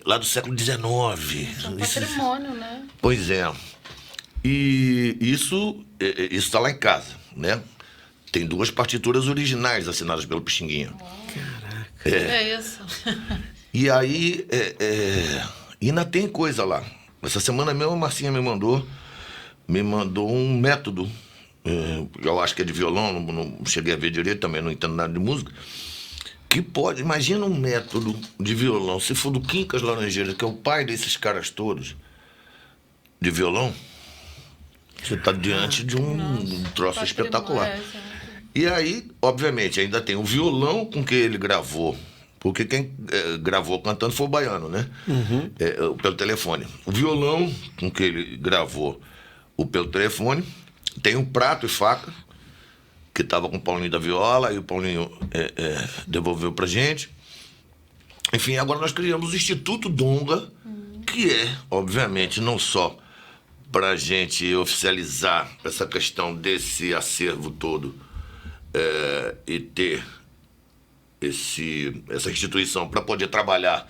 lá do século XIX. É um patrimônio, né? Pois é. E isso está lá em casa, né? Tem 2 partituras originais assinadas pelo Pixinguinha. É isso. E aí, ainda tem coisa lá. Essa semana mesmo a Marcinha me mandou um método, eu acho que é de violão, não cheguei a ver direito, também não entendo nada de música, que pode, imagina um método de violão, se for do Quincas Laranjeira, que é o pai desses caras todos, de violão, você está diante de um troço espetacular. E aí, obviamente, ainda tem o violão com que ele gravou, porque quem gravou cantando foi o Baiano, né? Pelo telefone. O violão com que ele gravou pelo telefone, tem um prato e faca, que estava com o Paulinho da Viola, e o Paulinho devolveu pra gente. Enfim, agora nós criamos o Instituto Donga, que é, obviamente, não só para a gente oficializar essa questão desse acervo todo e ter essa instituição para poder trabalhar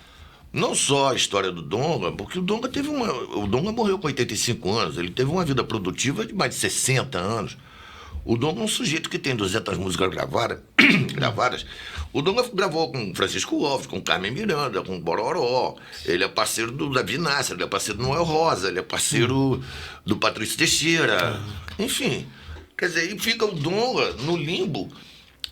não só a história do Donga, porque o Donga morreu com 85 anos, ele teve uma vida produtiva de mais de 60 anos. O Donga é um sujeito que tem 200 músicas gravadas. O Donga gravou com Francisco Alves, com Carmen Miranda, com Bororó. Ele é parceiro do Davi Nasser, ele é parceiro do Noel Rosa, ele é parceiro do Patrício Teixeira. Enfim, quer dizer, e fica o Donga no limbo,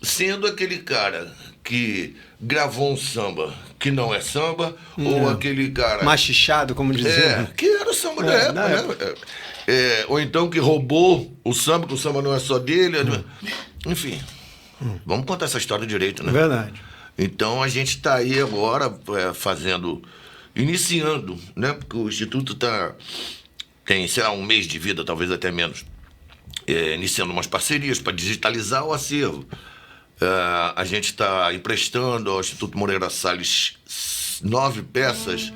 sendo aquele cara que gravou um samba que não é samba, ou aquele cara... Machichado, como dizia. que era o samba da época, né? Ou então que roubou o samba, que o samba não é só dele. Enfim, vamos contar essa história direito, né? Verdade. Então a gente está aí agora iniciando, né? Porque o Instituto tem, sei lá, um mês de vida, talvez até menos, iniciando umas parcerias para digitalizar o acervo. A gente está emprestando ao Instituto Moreira Salles 9 peças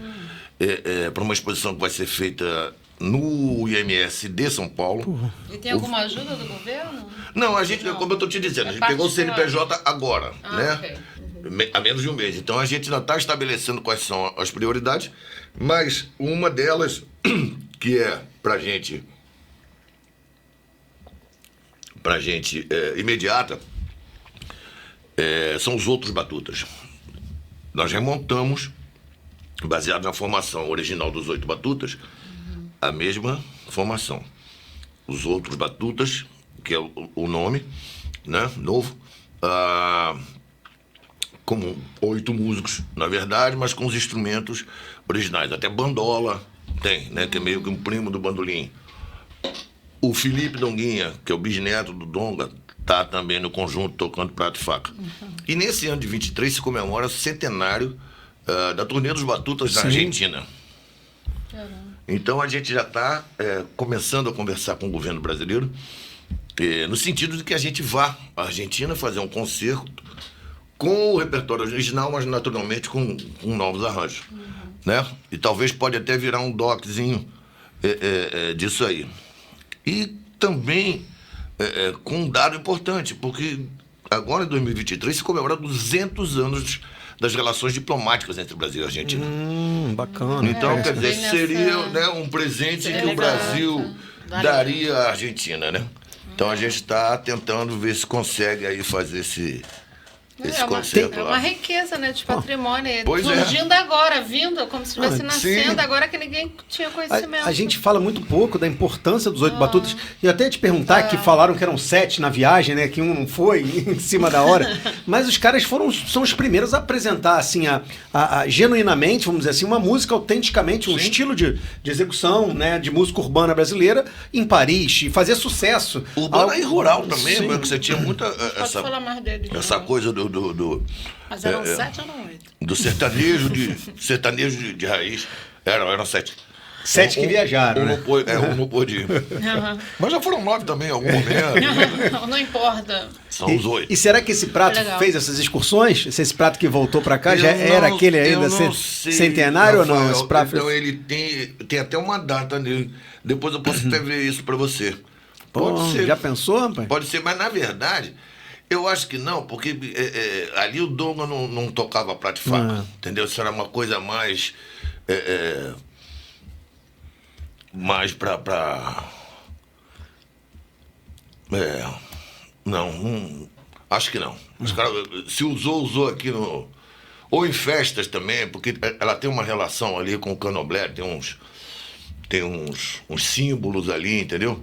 para uma exposição que vai ser feita no IMS de São Paulo. E tem alguma ajuda do governo? Não, a gente, como eu estou te dizendo, a gente pegou o CNPJ agora, né? Okay. Há menos de um mês. Então a gente ainda está estabelecendo quais são as prioridades, mas uma delas, que é para gente imediata, são os outros batutas. Nós remontamos, baseado na formação original dos 8 batutas, a mesma formação. Os outros batutas, que é o nome, né, novo, como 8 músicos, na verdade, mas com os instrumentos originais. Até bandola tem, né, que é meio que um primo do bandolim. O Felipe Donguinha, que é o bisneto do Donga, está também no conjunto tocando prato e faca. E nesse ano de 23 se comemora o centenário da turnê dos Batutas na Argentina. Então a gente já está começando a conversar com o governo brasileiro, no sentido de que a gente vá à Argentina fazer um concerto com o repertório original, mas naturalmente com novos arranjos. Né? E talvez pode até virar um doczinho disso aí. E também com um dado importante, porque agora em 2023 se comemora 200 anos das relações diplomáticas entre Brasil e Argentina. Bacana. Então, quer dizer, seria, né, um presente que o Brasil daria à Argentina, né? Então a gente está tentando ver se consegue aí fazer esse concerto é lá. uma riqueza, né, de patrimônio. Pois surgindo agora, vindo, como se estivesse nascendo, sim. agora que ninguém tinha conhecimento. A gente fala muito pouco da importância dos 8 batutas. E até te perguntar, que falaram que eram 7 na viagem, né? Que um não foi, em cima da hora. Mas os caras são os primeiros a apresentar, assim, genuinamente, vamos dizer assim, uma música autenticamente, um estilo de execução, né? De música urbana brasileira em Paris, e fazer sucesso. Urbana e rural também, Sim. porque você tinha muita Pode falar mais dele. essa coisa do Mas eram 7 ou não 8? do sertanejo de raiz. Eram 7. 7 que viajaram, né? Um não pôde ir. Mas já foram 9 também em algum momento. Não importa. São os 8. E será que esse prato Legal. fez essas excursões? Esse prato que voltou pra cá já era aquele ainda centenário ou não? Esse prato Então ele tem até uma data nele. Depois eu posso até ver isso pra você. Pode ser. Já pensou, rapaz? Pode ser, mas na verdade, eu acho que não, porque ali o Donga não tocava prato e faca, entendeu? Isso era uma coisa mais... mais pra... Não, acho que não. Os caras, se usou aqui no... Ou em festas também, porque ela tem uma relação ali com o candomblé, tem uns símbolos ali, entendeu?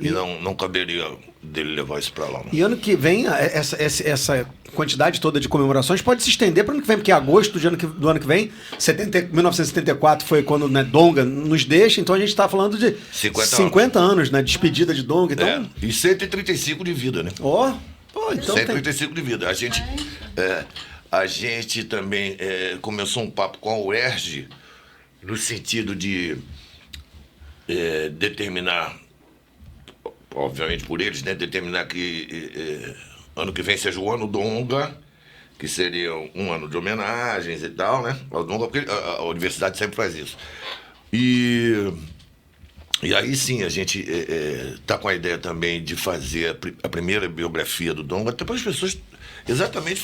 E não caberia dele levar isso pra lá. Não. E ano que vem, essa quantidade toda de comemorações pode se estender para ano que vem, porque agosto do ano que vem, 1974 foi quando, né, Donga nos deixa, então a gente está falando de 50 anos, né? Despedida de Donga. Então... E 135 de vida, né? Então 135 de vida. A gente também começou um papo com a UERJ no sentido de determinar, obviamente por eles, né, determinar que ano que vem seja o ano Donga, que seria um ano de homenagens e tal, né, ao Donga, porque a universidade sempre faz isso. E aí sim, a gente está com a ideia também de fazer a primeira biografia do Donga, até para as pessoas exatamente,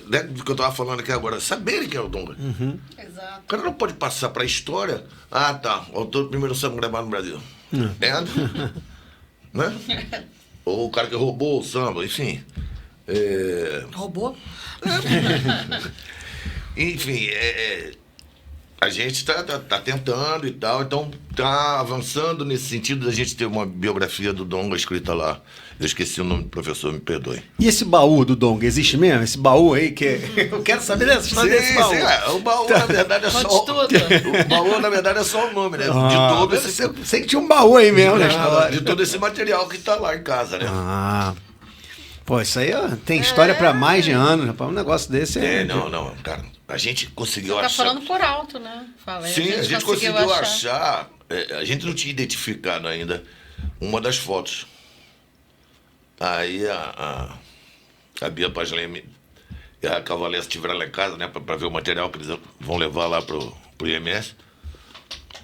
né, do que eu estava falando aqui agora, saberem quem é o Donga. Exato. O cara não pode passar para a história, o autor do primeiro samba gravado no Brasil. Né? Ou o cara que roubou o samba, enfim. Roubou? Enfim, a gente tá tentando e tal, então tá avançando nesse sentido da gente ter uma biografia do Donga escrita lá. Eu esqueci o nome do professor, me perdoe. E esse baú do Donga, existe mesmo? Esse baú aí que eu quero saber dessa história desse baú. O baú, na verdade, é só... Conte tudo. O baú, na verdade, é só o nome, né? De todo esse... Eu sei que tinha um baú aí mesmo na história. De todo esse material que tá lá em casa, né? Pô, isso aí ó, tem história pra mais de anos, rapaz. Um negócio desse Não, cara. A gente conseguiu Tá achar... falando por alto, né? Falei, Sim, a gente conseguiu achar... a gente não tinha identificado ainda uma das fotos. Aí a Bia Pasleme e a Cavalesca estiveram lá em casa, né, pra ver o material que eles vão levar lá pro IMS.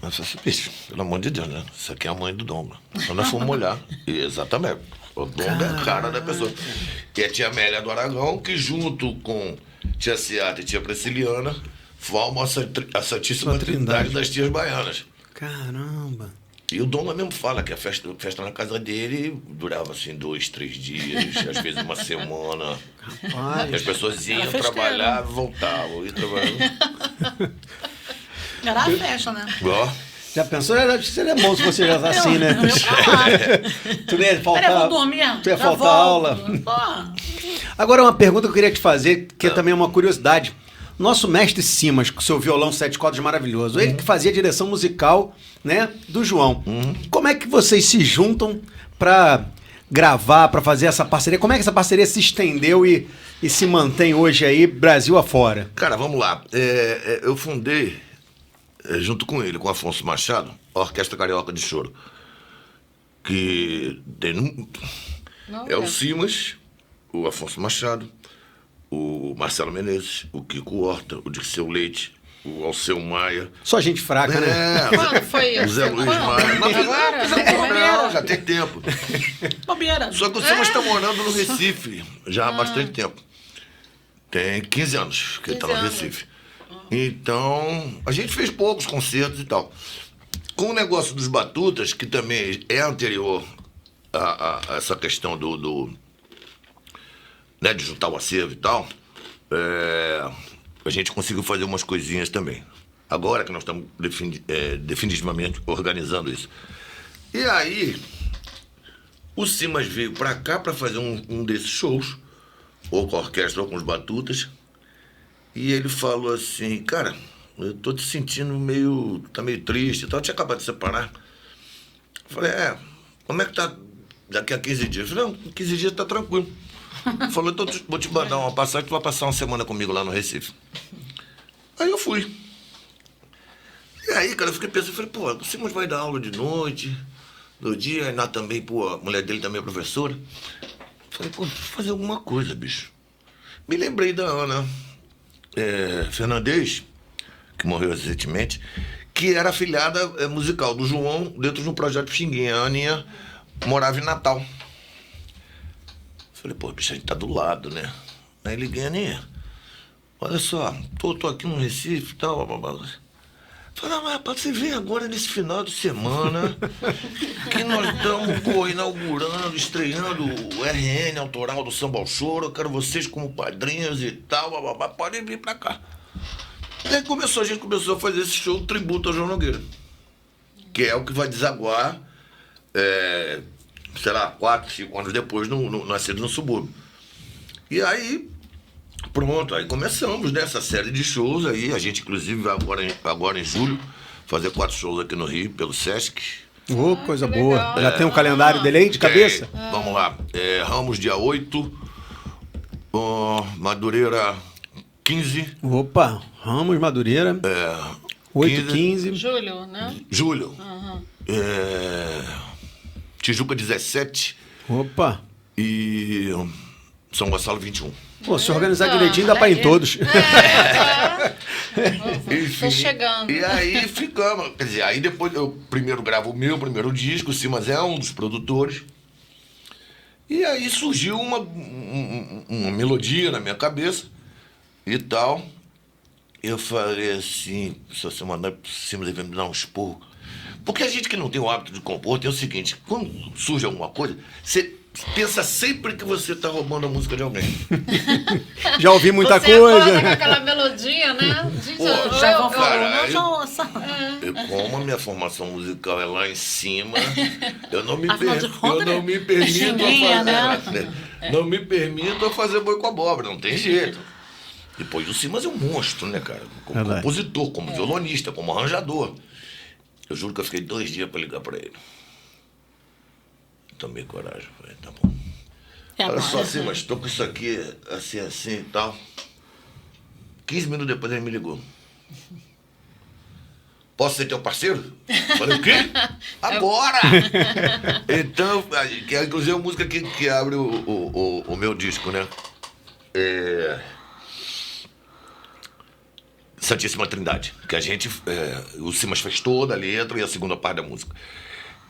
Eu falei assim, bicho, pelo amor de Deus, né? Isso aqui é a mãe do Donga. Quando nós fomos olhar. E, exatamente. O Donga é a cara da pessoa. E a tia Amélia do Aragão, que junto com tia Ciata e tia Prisciliana formam a Santíssima Trindade das tias baianas. Caramba. E o Donga mesmo fala que a festa na casa dele durava assim 2, 3 dias, às vezes uma semana. Rapaz. E as pessoas iam festeira. trabalhar, voltavam, iam trabalhar. Era a festa, né? Ó, Já pensou? Seria bom se você já tá assim, né? Eu ia falar. Tu não ia faltar, Peraí, eu vou dormir. tu ia já faltar volto. aula. Porra. Agora, uma pergunta que eu queria te fazer, que também é uma curiosidade. Nosso mestre Simas, com seu violão 7 cordas maravilhoso, ele que fazia a direção musical, né, do João. Como é que vocês se juntam pra gravar, pra fazer essa parceria? Como é que essa parceria se estendeu e se mantém hoje aí, Brasil afora? cara, vamos lá. Eu fundei, junto com ele, com Afonso Machado, a Orquestra Carioca de Choro. Que tem o Simas, o Afonso Machado, o Marcelo Menezes, o Kiko Horta, o Dirceu Leite, o Alceu Maia. Só gente fraca, né? Quando foi O isso? Zé Luiz Quando? Maia. Agora? Não, já tem tempo. Bobeira. Só que o Simas está morando no Recife já há bastante tempo. Tem 15 anos que ele está no 15 anos. Recife. Então, a gente fez poucos concertos e tal. Com o negócio dos Batutas, que também é anterior a essa questão né, de juntar o acervo e tal, a gente conseguiu fazer umas coisinhas também. Agora que nós estamos definitivamente organizando isso. E aí, o Simas veio pra cá pra fazer um desses shows, ou com a orquestra ou com os Batutas, e ele falou assim, cara, eu tô te sentindo tá meio triste e tal, eu tinha acabado de separar. Eu falei, como é que tá daqui a 15 dias? Eu falei, não, 15 dias tá tranquilo. Ele falou, então vou te mandar uma passagem, tu vai passar uma semana comigo lá no Recife. Aí eu fui. E aí, cara, eu fiquei pensando, falei, pô, o Simas vai dar aula de noite, no dia, a Iná também, pô, a mulher dele também é professora. Falei, pô, vou fazer alguma coisa, bicho. Me lembrei da Ana Fernandes, que morreu recentemente, que era afilhada musical do João dentro de um projeto Xinguinha. A Aninha morava em Natal. Falei, pô, bicho, a gente tá do lado, né? Aí liguei, Aninha, olha só, tô aqui no Recife e tal, blá. Falei, mas pra você ver agora nesse final de semana que nós estamos, pô, inaugurando, estreando o RN autoral do Samba ao Choro, eu quero vocês como padrinhos e tal, blá, podem vir pra cá. E aí a gente começou a fazer esse show tributo ao João Nogueira, que é o que vai desaguar, sei lá, 4, 5 anos depois, no Nascido no Subúrbio. E aí, pronto, aí começamos nessa série de shows aí, a gente inclusive vai agora em julho fazer 4 shows aqui no Rio, pelo Sesc. Ô, coisa que boa. legal. Já tem um calendário dele aí de cabeça? Vamos lá, Ramos dia 8, Madureira 15, Opa, Ramos, Madureira, 8, 15. Julho, né? julho, Tijuca 17 Opa. e São Gonçalo 21. Pô, se organizar direitinho dá pra ir em todos. Tô chegando. E aí ficamos. Quer dizer, aí depois eu primeiro gravo o meu primeiro disco, o Simas é um dos produtores. E aí surgiu uma melodia na minha cabeça e tal. Eu falei assim, se você mandar pro Simas, ele vai me dar um esporro. Porque a gente que não tem o hábito de compor tem o seguinte, quando surge alguma coisa, você pensa sempre que você tá roubando a música de alguém. Já ouvi muita Você acorda com coisa. aquela melodia, né? Gente, Pô, Já vão Caralho. falando, E como a minha formação musical é lá em cima, eu não me, Afinal de contas, eu não me permito xinguinha, fazer, não me permito fazer boi com abóbora, não tem jeito. Depois o Simas é um monstro, né, cara? Como Verdade. compositor, como violonista, como arranjador. Eu juro que eu fiquei 2 dias pra ligar pra ele. Tomei coragem, falei, tá bom. Olha só, Simas, tô com isso aqui, assim e tal. 15 minutos depois ele me ligou. Posso ser teu parceiro? Falei, o quê? Agora! Então, que é inclusive a música que abre o meu disco, né? Santíssima Trindade. Que a gente. O Simas fez toda a letra e a segunda parte da música.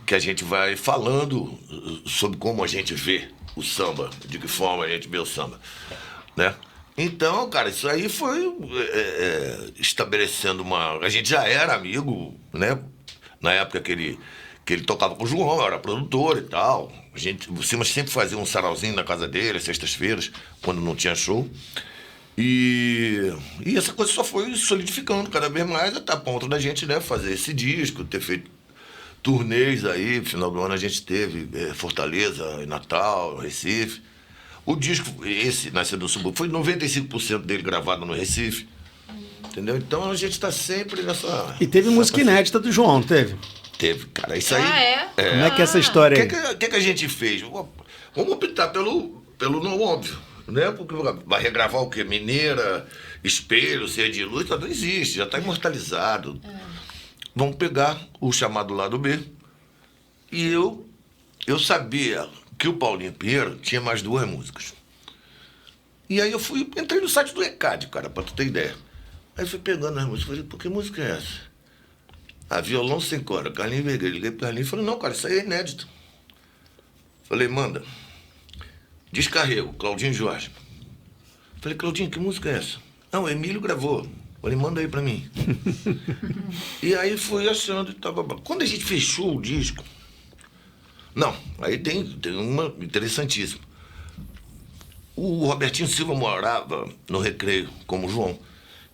Que a gente vai falando sobre como a gente vê o samba, de que forma a gente vê o samba, né? Então, cara, isso aí foi estabelecendo uma... A gente já era amigo, né? Na época que ele tocava com o João, eu era produtor e tal. O Simas sempre fazia um sarauzinho na casa dele, às sextas-feiras, quando não tinha show. E essa coisa só foi solidificando cada vez mais até a ponto da gente, né, fazer esse disco, ter feito turnês aí. No final do ano a gente teve Fortaleza, Natal, Recife. O disco, esse, Nascendo do Subúrbio, foi 95% dele gravado no Recife. Entendeu? Então a gente está sempre nessa... E teve música inédita do João, não teve? Teve, cara. Isso aí... Ah, é? Como é que é essa história aí? O que a gente fez? Vamos optar pelo não óbvio, né? Porque vai regravar o quê? Mineira, Espelho, Ser de Luz, não existe, já está imortalizado. Vamos pegar o chamado lado B. E eu sabia que o Paulinho Pinheiro tinha mais 2 músicas. E aí entrei no site do ECAD, cara, pra tu ter ideia. Aí fui pegando as músicas, falei, pô, que música é essa? Ah, Violão Sem Corda, Carlinhos Vergueiro. Liguei pro Carlinhos e falei, não, cara, isso aí é inédito. Falei, manda. Descarrego, Claudinho Jorge. Falei, Claudinho, que música é essa? Não, o Emílio gravou. Falei, manda aí pra mim. E aí fui achando e tava... Quando a gente fechou o disco... Não, aí tem uma interessantíssima. O Robertinho Silva morava no Recreio, como o João.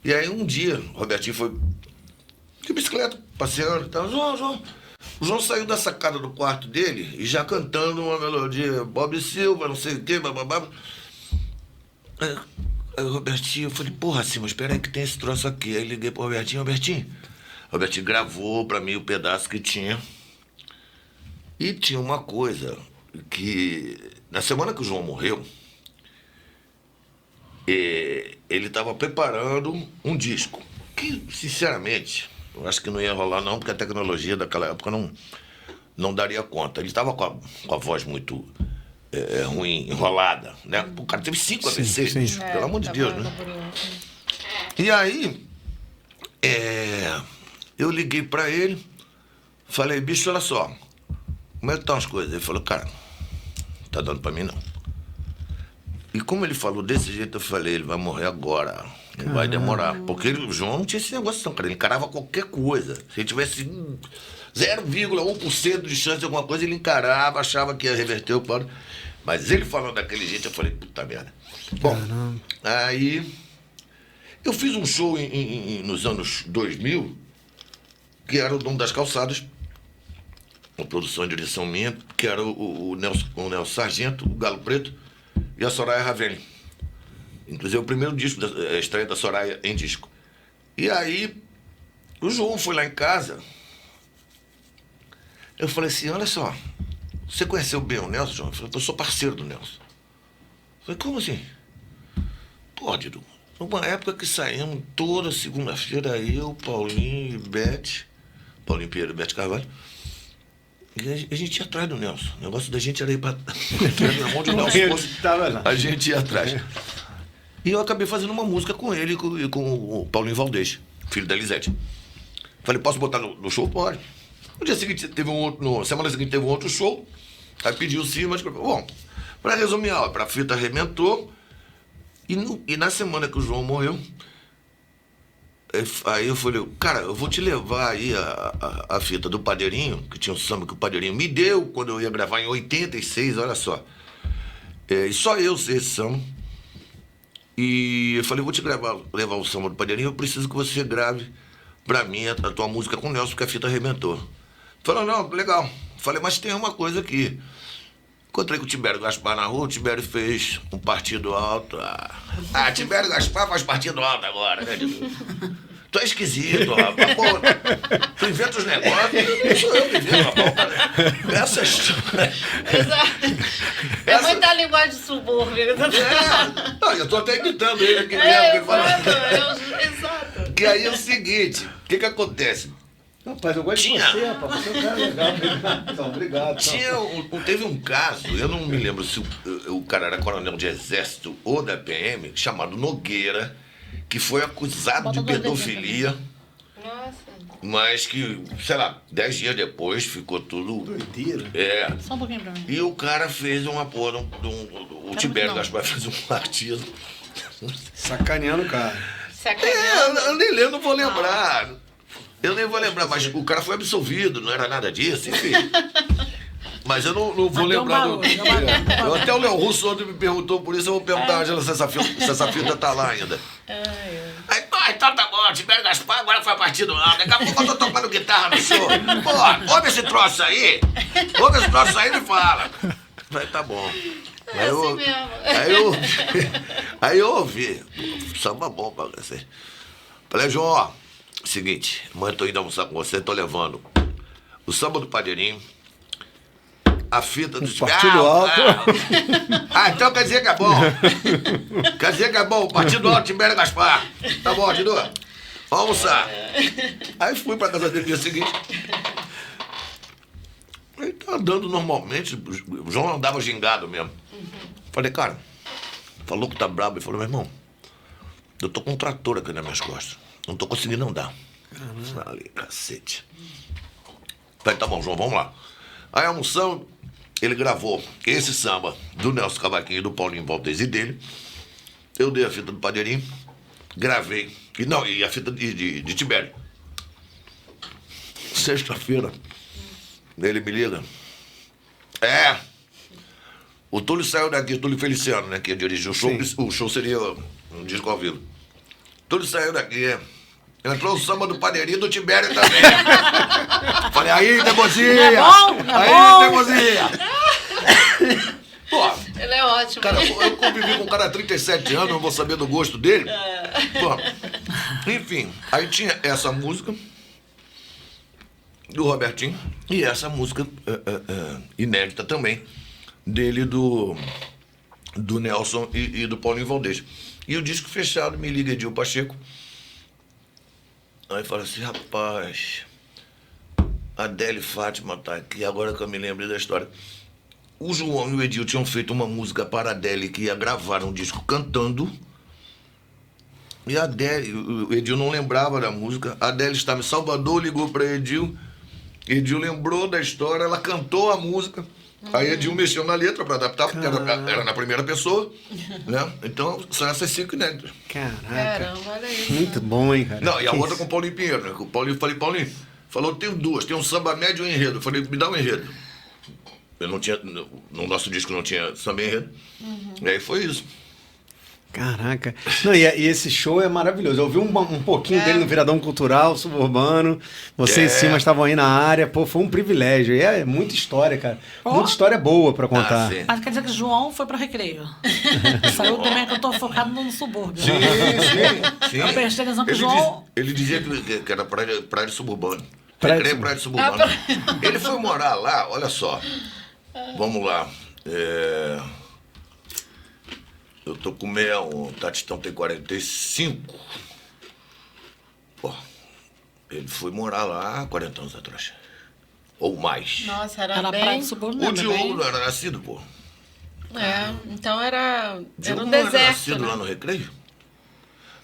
E aí um dia, o Robertinho foi de bicicleta, passeando e tal. João. O João saiu da sacada do quarto dele e já cantando uma melodia. Bob Silva, não sei o quê, bababá. Aí o Robertinho, eu falei, porra, Simas, espera aí que tem esse troço aqui. Aí liguei pro Robertinho. Robertinho gravou pra mim o pedaço que tinha. E tinha uma coisa que, na semana que o João morreu, ele estava preparando um disco, que, sinceramente, eu acho que não ia rolar não, porque a tecnologia daquela época não daria conta. Ele estava com a voz muito ruim, enrolada, né? O cara teve 5 AVCs, sim. pelo amor de Deus, né? E aí, eu liguei para ele, falei, bicho, olha só, como é que estão as coisas? Ele falou, cara, não tá dando pra mim, não. E como ele falou desse jeito, eu falei, ele vai morrer agora. Não vai demorar. Porque o João não tinha esse negócio, não, cara. Ele encarava qualquer coisa. Se ele tivesse 0,1% de chance de alguma coisa, ele encarava, achava que ia reverter o plano. Mas ele falando daquele jeito, eu falei, puta merda. Bom, aí... Eu fiz um show nos anos 2000, que era o Dono das Calçadas, uma produção e direção minha, que era o Nelson Sargento, o Galo Preto e a Soraya Ravelli. Inclusive o primeiro disco, a estreia da Soraya em disco. E aí, o João foi lá em casa, eu falei assim, olha só, você conheceu bem o Nelson, João? Eu falei, eu sou parceiro do Nelson. Eu falei, como assim? Pô, Didu, numa época que saímos toda segunda-feira, eu, Paulinho e Beth, Paulinho Pinheiro e Beth Carvalho, e a gente ia atrás do Nelson. O negócio da gente era ir pra... onde o Nelson fosse, a gente ia atrás. E eu acabei fazendo uma música com ele e com o Paulinho Valdez, filho da Elisete. Falei, posso botar no show? Pode. No dia seguinte teve semana seguinte teve um outro show. Aí pediu o Simas. Bom, pra resumir a obra, a fita arrebentou. E na semana que o João morreu, Aí eu falei, cara, eu vou te levar aí a fita do Padeirinho, que tinha um samba que o Padeirinho me deu quando eu ia gravar em 86, olha só. E só eu sei esse samba. E eu falei, vou te levar o samba do Padeirinho, eu preciso que você grave pra mim a tua música com o Nelson, porque a fita arrebentou. Falou, não, legal. Falei, mas tem uma coisa aqui. Encontrei com o Tibério Gaspar na rua, o Tibério fez um partido alto. Tibério Gaspar faz partido alto agora, né? Tu é esquisito, rapaz. Pô, tu inventa os negócios, sou eu que invento a pauta, né? Essa história... Exato. É muita linguagem de subúrbio. Não, eu tô até imitando ele aqui mesmo. Exato. Que aí é o seguinte, o que acontece? Rapaz, eu gosto de você, rapaz. Você é um cara legal. Então, obrigado. Teve um caso, eu não me lembro se o cara era coronel de exército ou da PM, chamado Nogueira, que foi acusado de pedofilia, Nossa. mas que, sei lá, 10 dias depois ficou tudo... Doideira. Só um pouquinho pra mim. E o cara fez uma porra, o Tibério Gaspar fez um partido. Sacaneando o cara. Eu nem vou lembrar. Eu nem vou lembrar, mas o cara foi absolvido, não era nada disso, enfim. Mas eu não vou lembrar. Até o Léo Russo ontem me perguntou, por isso eu vou perguntar a Angela se essa fita tá lá ainda. Aí, então tá bom, Tibério Gaspar agora foi a partido alto. Daqui a pouco eu tô tocando guitarra no show. Pô, ouve esse troço aí. Ouve esse troço aí e me fala. Aí tá bom. Aí eu ouvi. Samba bom pra você. Falei, João, ó, seguinte, amanhã eu tô indo almoçar com você, tô levando o samba do Padeirinho, a fita do Partido Alto. Então quer dizer que é bom. Quer dizer que é bom, Partido Alto, Tibério Gaspar. Tá bom, Didu? Vamos almoçar. Aí fui pra casa dele no dia seguinte. Ele tá andando normalmente, o João andava gingado mesmo. Falei, cara, falou que tá brabo. Ele falou, meu irmão, eu tô com um trator aqui nas minhas costas. Não tô conseguindo andar. Falei, cacete. Falei, tá bom, João, vamos lá. Aí almoçamos, ele gravou esse samba do Nelson Cavaquinho e do Paulinho Valdez e dele. Eu dei a fita do Padeirinho, gravei. E a fita de Tibério. Sexta-feira, ele me liga. O Túlio saiu daqui, o Túlio Feliciano, né, que ia dirigir o show. O show seria um disco ao vivo. Túlio saiu daqui, entrou o samba do Padeirinho e do Tibério também. Falei, aí, Teimosia! Teimosia! Pô, Ele é ótimo. cara, eu convivi com um cara há 37 anos, não vou saber do gosto dele. Pô, enfim, aí tinha essa música do Robertinho e essa música inédita também, dele, do Nelson e do Paulinho Valdez. E o disco fechado, me liga Edil Pacheco. Aí fala assim, rapaz, a Adele Fátima tá aqui, agora que eu me lembrei da história. O João e o Edil tinham feito uma música para a Adele que ia gravar um disco cantando. E a Adele, o Edil não lembrava da música. A Adele estava em Salvador, ligou para Edil. Edil lembrou da história, ela cantou a música. Aí Edil mexeu na letra para adaptar, porque era na primeira pessoa, né? Então, são essas 5 inéditas. Caraca. Caramba, olha isso. Muito bom, hein, cara? Não, e a outra com o Paulinho Pinheiro, né? Com o Paulinho, falei, Paulinho, falou, tem 2, tem um samba médio e um enredo. Eu falei, me dá um enredo. Eu não tinha, no nosso disco não tinha samba e enredo. E aí foi isso. Caraca. Não, e esse show é maravilhoso. Eu vi um pouquinho dele no Viradão Cultural, Suburbano. Vocês em cima estavam aí na área. Pô, foi um privilégio. E é muita história, cara. Muita história boa pra contar. Mas quer dizer que o João foi pro Recreio. Saiu também que eu tô focado no subúrbio. Sim. Eu prestei atenção que o João... Ele dizia que era praia de suburbano. Recreio, praia de suburbano. Ele foi morar lá, olha só. Vamos lá. Eu tô com 61, o Tatistão tem 45. Pô, ele foi morar lá há 40 anos atrás. Ou mais. Nossa, era Era praia bem... de subúrbio O mesmo, Diogo não era nascido, pô. então era Diogo um não era deserto, nascido né? lá no Recreio?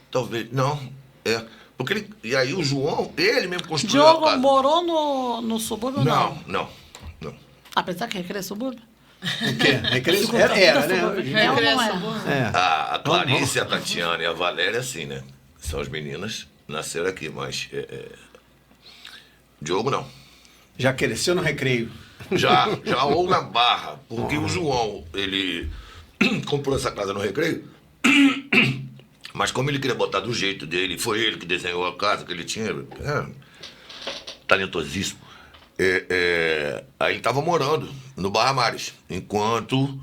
Talvez, não. Porque ele... E aí o João, ele mesmo construiu a Diogo casa. morou no subúrbio ou não? Não. Apesar que Recreio é subúrbio? O quê? Era, né? Não é. A Clarice, a Tatiana e a Valéria, assim, né? São as meninas nasceram aqui, mas Diogo não. Já cresceu no Recreio. Já ou na Barra, porque o João, ele comprou essa casa no Recreio, mas como ele queria botar do jeito dele, foi ele que desenhou a casa que ele tinha, talentosíssimo. Aí ele estava morando no Barra Mares, enquanto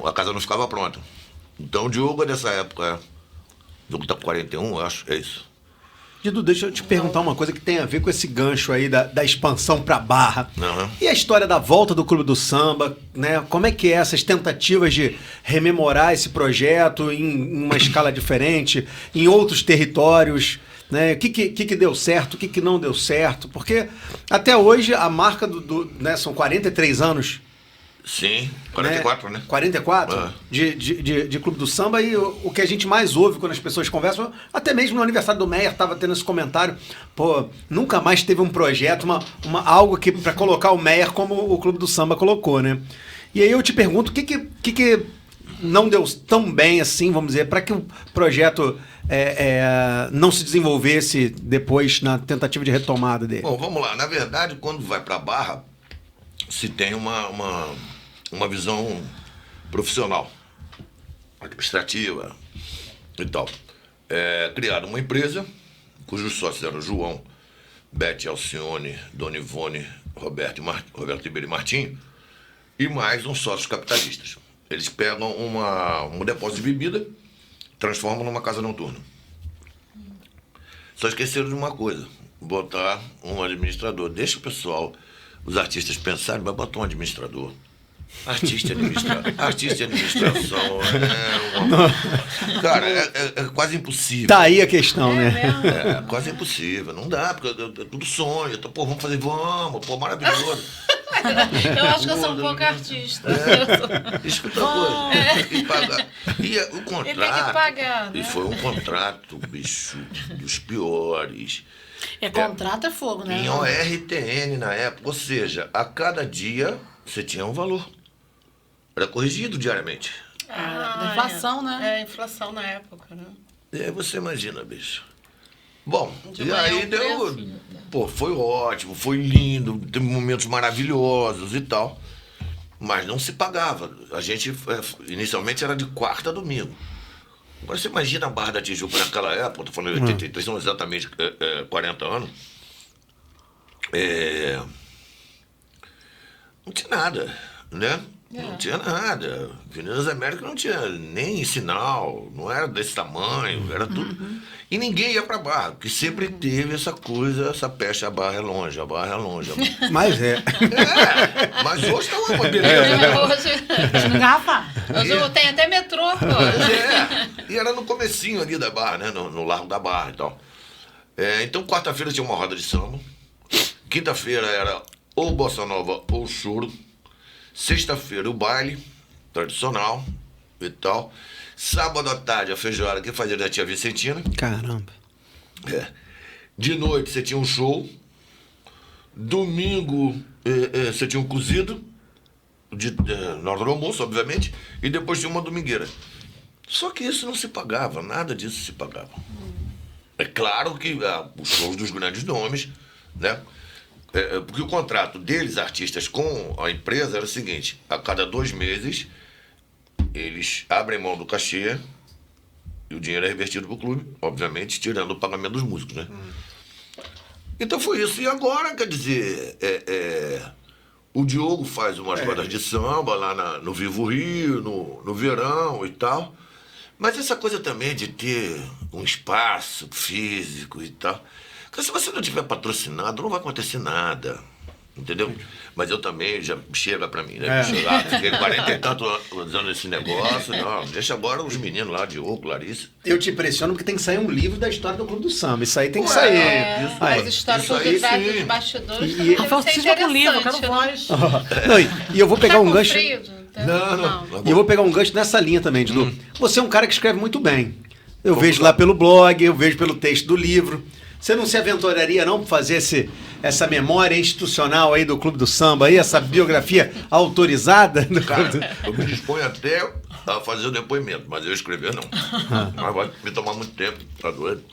a casa não ficava pronta. Então o Diogo é dessa época, o Diogo tá com 41, eu acho, é isso. Didu, deixa eu te perguntar uma coisa que tem a ver com esse gancho aí da expansão pra Barra. Uhum. E a história da volta do Clube do Samba, né? Como é que é essas tentativas de rememorar esse projeto em uma escala diferente, em outros territórios, né? O que deu certo, o que não deu certo? Porque até hoje a marca né, são 43 anos. Sim, 44, né? 44 de Clube do Samba, e o que a gente mais ouve quando as pessoas conversam, até mesmo no aniversário do Meyer estava tendo esse comentário, pô, nunca mais teve um projeto, algo que para colocar o Meyer como o Clube do Samba colocou, né? E aí eu te pergunto, o que não deu tão bem assim, vamos dizer, para que o projeto não se desenvolvesse depois na tentativa de retomada dele? Bom, vamos lá. Na verdade, quando vai para Barra, se tem uma visão profissional, administrativa e tal. Criaram uma empresa, cujos sócios eram João, Bete, Alcione, Dona Ivone, Roberto Ribeiro e Martim, e mais uns sócios capitalistas. Eles pegam um depósito de bebida, transformam numa casa noturna. Só esqueceram de uma coisa, botar um administrador. Deixa o pessoal, os artistas pensarem, mas botar um administrador. Artista e administração. Cara, é quase impossível. Tá aí a questão, né? É quase impossível. Não dá, porque é tudo sonho. Então, pô, vamos, pô, maravilhoso. Eu acho que eu sou um pouco artista. Escuta a coisa. Tem que pagar. E o contrato. E tem que pagar, né? E foi um contrato, bicho, dos piores. Contrato é fogo, né? Em ORTN na época. Ou seja, a cada dia você tinha um valor. Era corrigido diariamente. Da inflação, né? Inflação na época, né? E aí você imagina, bicho. Bom, De e manhã aí um deu. preço. Pô, foi ótimo, foi lindo, teve momentos maravilhosos e tal. Mas não se pagava. A gente, inicialmente, era de quarta a domingo. Agora você imagina a Barra da Tijuca naquela época, tô falando de 83, são exatamente 40 anos. Não tinha nada, né? Não tinha nada. Avenida das Américas não tinha nem sinal, não era desse tamanho, era tudo. E ninguém ia pra Barra, porque sempre teve essa coisa, essa peste, a Barra é longe, a Barra é longe. Mas Mas hoje tá uma beleza, né? Hoje tem até metrô, pô. E era no comecinho ali da Barra, né? No Largo da Barra e tal. Então, quarta-feira tinha uma roda de samba. Quinta-feira era ou bossa nova ou choro. Sexta-feira o baile tradicional e tal. Sábado à tarde a feijoada que fazia da tia Vicentina. Caramba. De noite você tinha um show. Domingo você tinha um cozido. Na hora do almoço, obviamente. E depois tinha uma domingueira. Só que isso não se pagava, nada disso se pagava. É claro que os shows dos grandes nomes, né? Porque o contrato deles, artistas, com a empresa era o seguinte: a cada 2 meses eles abrem mão do cachê e o dinheiro é revertido para o clube, obviamente, tirando o pagamento dos músicos, né? Então foi isso. E agora, quer dizer, o Diogo faz umas rodas de samba lá no Vivo Rio, no verão e tal. Mas essa coisa também de ter um espaço físico e tal. Porque se você não tiver patrocinado, não vai acontecer nada. Entendeu? Mas eu também, já chega pra mim, né? Fiquei 40 e tantos anos nesse negócio. Não, deixa agora os meninos lá, Diogo, Larissa. Eu te impressiono porque tem que sair um livro da história do Clube do Samba. Isso aí tem que sair. As histórias por detrás dos bastidores. Rafael, você com o livro, eu quero voz. Não, e eu vou pegar um gancho. Não. E eu vou pegar um gancho nessa linha também, Didu. Você é um cara que escreve muito bem. Eu vejo lá pelo blog, eu vejo pelo texto do livro. Você não se aventuraria não para fazer essa memória institucional aí do Clube do Samba, aí, essa biografia autorizada? Cara, eu me disponho até a fazer o depoimento, mas eu escrever não. Mas vai me tomar muito tempo, tá doido?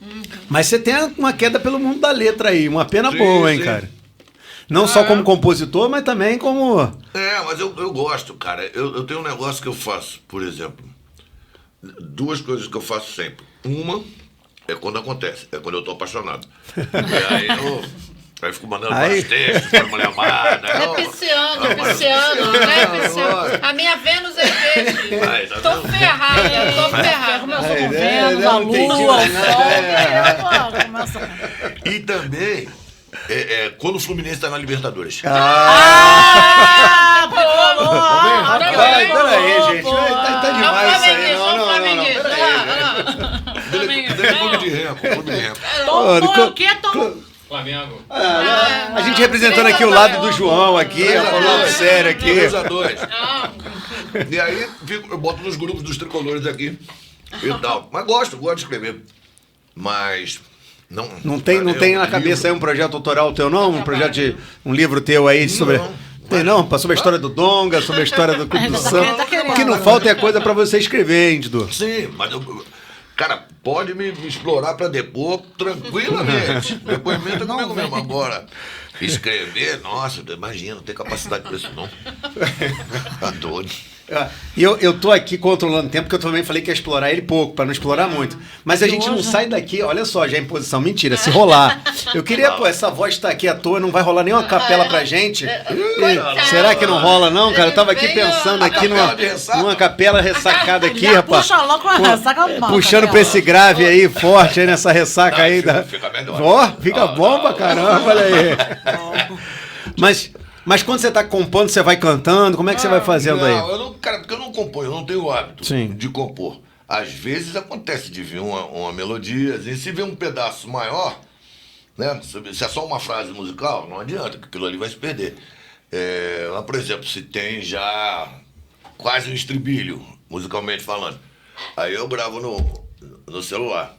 Mas você tem uma queda pelo mundo da letra aí, uma pena Sim, boa, hein, sim. cara? Não só como compositor, mas também como... Mas eu gosto, cara. Eu tenho um negócio que eu faço, por exemplo. 2 coisas que eu faço sempre. Uma é quando acontece, é quando eu tô apaixonado. E aí eu fico mandando vários textos pra mulher amada. É pisciano, né? Pisciano. A minha Vênus é peixe. Ai, tá Tô vendo? ferrada, eu tô ferrada. Começou com É, Vênus, não a entendi Lua, o mais nada. Sol. É. Aí, pô, começa... E também, quando o Fluminense tá na Libertadores. Rapaz, peraí, gente. Tá demais isso aí. Não. Clube de Renko. Tomou o quê? Tomou... Flamengo. A gente representando aqui o lado do João aqui, falando sério aqui. 2-2. E aí eu boto nos grupos dos tricolores aqui e tal. Mas gosto de escrever. Mas Não tem na cabeça aí um projeto autoral teu, não? Um projeto de um livro teu aí sobre... Tem não? Sobre a história do Donga, sobre a história do Clube do Santos. O que não falta é coisa pra você escrever, hein, Didu? Sim, mas cara, pode me explorar pra depor tranquilamente. Depoimento é comigo mesmo. Agora, escrever, nossa, imagina, não tem capacidade pra isso não. Tá doido. E eu tô aqui controlando o tempo, porque eu também falei que ia explorar ele pouco, pra não explorar muito. Mas a gente não sai daqui, olha só, já é imposição. Mentira, se rolar. Eu queria, essa voz tá aqui à toa, não vai rolar nenhuma capela pra gente. Será que não rola, não, cara? Eu tava aqui pensando aqui numa capela ressacada aqui, Já rapaz. puxa logo uma ressaca mal. Puxando pra esse grave aí, forte aí nessa ressaca aí. Fica melhor. Ó, fica bom pra caramba, olha aí. Mas quando você tá compondo, você vai cantando? Como é que você vai fazendo aí? Cara, porque eu não componho, eu não tenho o hábito Sim. de compor. Às vezes acontece de vir uma melodia, e se vê um pedaço maior, né? Se é só uma frase musical, não adianta, que aquilo ali vai se perder. Mas, por exemplo, se tem já quase um estribilho, musicalmente falando, aí eu gravo no celular.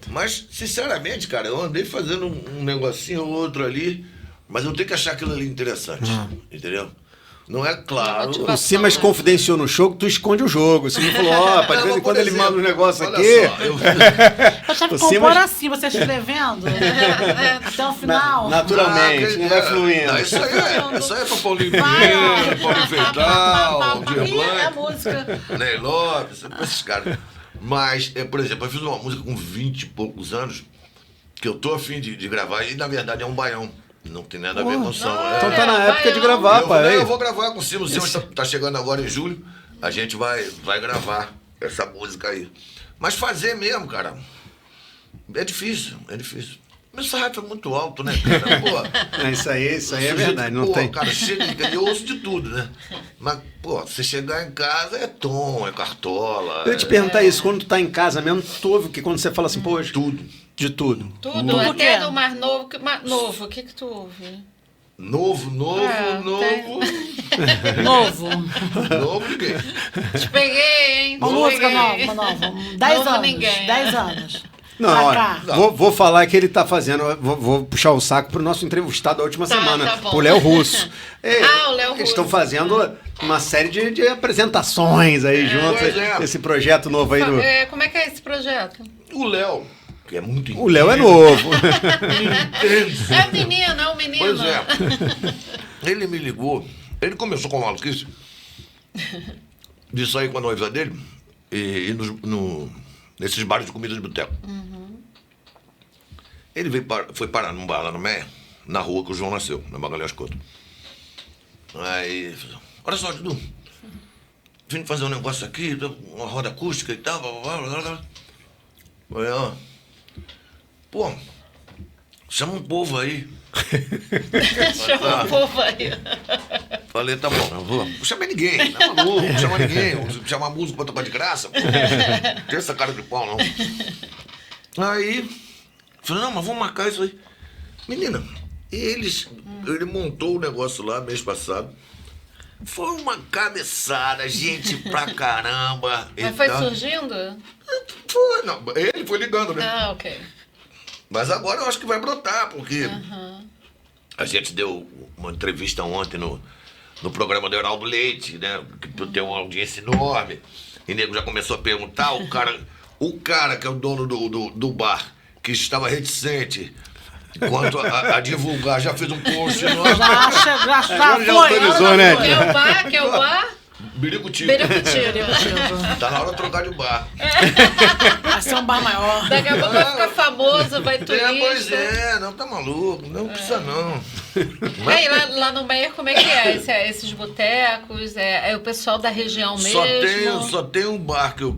Mas, sinceramente, cara, eu andei fazendo um negocinho ou outro ali, mas eu tenho que achar aquilo ali interessante, entendeu? Não é claro. O Simas confidenciou no show que tu esconde o jogo. O Simas falou, ó, de vez em quando ele manda um negócio olha aqui. só, eu- Eu achava O que compor Simas- assim, você escrevendo até o final. Naturalmente, não vai fluindo. Não, isso aí é pra Paulinho Vieira, Paulinho Fetal, Dir Ih, é a Blanc, música. Ney Lopes, esses caras. Mas, por exemplo, eu fiz uma música com 20 e poucos anos que eu tô afim de gravar e, na verdade, é um baião. Não tem nada a ver com samba. Então tá na época de gravar, pai. Eu vou gravar com o Simas. O Simas tá chegando agora em julho. A gente vai gravar essa música aí. Mas fazer mesmo, cara, é difícil. Meu sarrafo é muito alto, né, cara? Pô, Isso aí é o verdade, não pô, tem. Cara, eu ouço de tudo, né? Mas, pô, você chegar em casa é tom, é cartola. Eu ia te perguntar isso, quando tu tá em casa mesmo, tu ouve que quando você fala assim, pô, Tudo. de tudo. Tudo, até do mais novo. Novo, o que tu ouve? Novo. Novo. Novo ninguém. Te peguei, hein? Uma Te música peguei. nova. 10 Novo anos. ninguém. 10 anos. Não, Pra olha, cá. vou falar que ele tá fazendo, vou puxar o saco pro nosso entrevistado da última semana, tá bom. o Léo Russo. O Léo Eles Russo. estão fazendo uma série de apresentações aí juntos, pois é. esse projeto novo aí do... Como é que é esse projeto? O Léo, que é muito O Léo é novo. intenso. É o menino. Pois é. Ele me ligou. Ele começou com uma maluquice de sair com a noiva dele e ir nesses bares de comida de boteco. Ele foi parar num bar lá no Meia, na rua que o João nasceu, na Magalhães Couto. Aí, olha só, Dudu, vim fazer um negócio aqui, uma roda acústica e tal, blá, blá, blá. Falei, ó, pô, chama um povo aí. Chama o povo aí. Falei, tá bom, eu vou. Não chamei ninguém, não é maluco, não chama ninguém. Chamar músico pra tocar de graça, pô. Tem essa cara de pau, não. Aí, falei, não, mas vamos marcar isso aí. Menina, ele montou o negócio lá mês passado. Foi uma cabeçada, gente pra caramba. Mas foi surgindo? Foi, não, ele foi ligando, né? Ah, ok. Mas agora eu acho que vai brotar, porque a gente deu uma entrevista ontem no programa do Heraldo Leite, né? Que tem uma audiência enorme. E nego já começou a perguntar, o cara que é o dono do bar, que estava reticente quanto a divulgar, já fez um post. Agora já autorizou, né? Que é o bar? Biricutico. Tá na hora de trocar de bar. Vai ser um bar maior. Daqui a pouco vai ficar famoso, vai turista. Pois é, não tá maluco, não precisa não. E aí, lá no Meier, como é que é? Esses botecos, é o pessoal da região mesmo? Só tem um bar que eu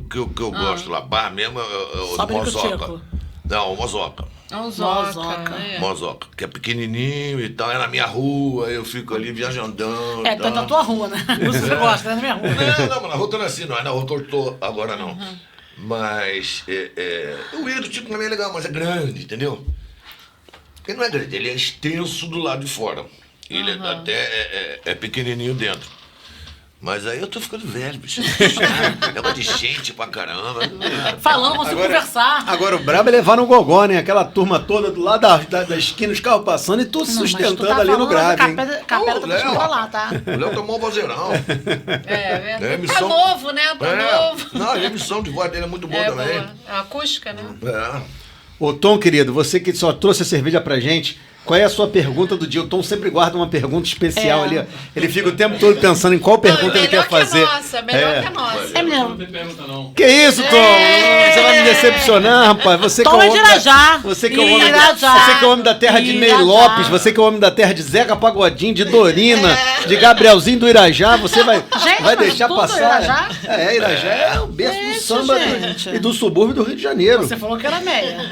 gosto lá, bar mesmo é o Só Mozoca. Biricutico. Não, o Mozoca. Mozoca. Mozoca, que é pequenininho e tal, é na minha rua, eu fico ali viajandão. Tá na tua rua, né? Você gosta, é na minha rua. Não, mas na rua tô assim, não é na rua que eu tô agora não. Mas o Biricutico também é legal, mas é grande, entendeu? Ele não é grande, ele é extenso do lado de fora. Ele até é pequenininho dentro. Mas aí eu tô ficando velho, bicho. Negócio de gente pra caramba. Falando, consigo conversar. Agora o brabo é levar no gogó, né? Aquela turma toda do lado da esquina, os carros passando e tu se sustentando ali no grave, hein? Capela tá deixando pra lá, tá? O Léo tomou um vozeirão. É verdade. Emissão- Tá novo, né? Tá novo. Não, a emissão de voz dele é muito boa também. Boa. A acústica, né? Ô Tom, querido, você que só trouxe a cerveja pra gente, qual é a sua pergunta do dia? O Tom sempre guarda uma pergunta especial ali. Ele fica o tempo todo pensando em qual pergunta ele quer fazer. Melhor que a nossa. Não tem pergunta, não. Que isso, Tom? Você vai me decepcionar, rapaz. Você Tom que é o é homem de Irajá. Você que é o homem Irajá. Você que é o homem da terra de Ney Irajá. Lopes, você que é o homem da terra de Zeca Pagodinho, de Dorina, de Gabrielzinho do Irajá, você vai mas deixar tudo passar. Irajá? Irajá é o berço do Isso, samba gente. e do subúrbio do Rio de Janeiro. Você falou que era meia.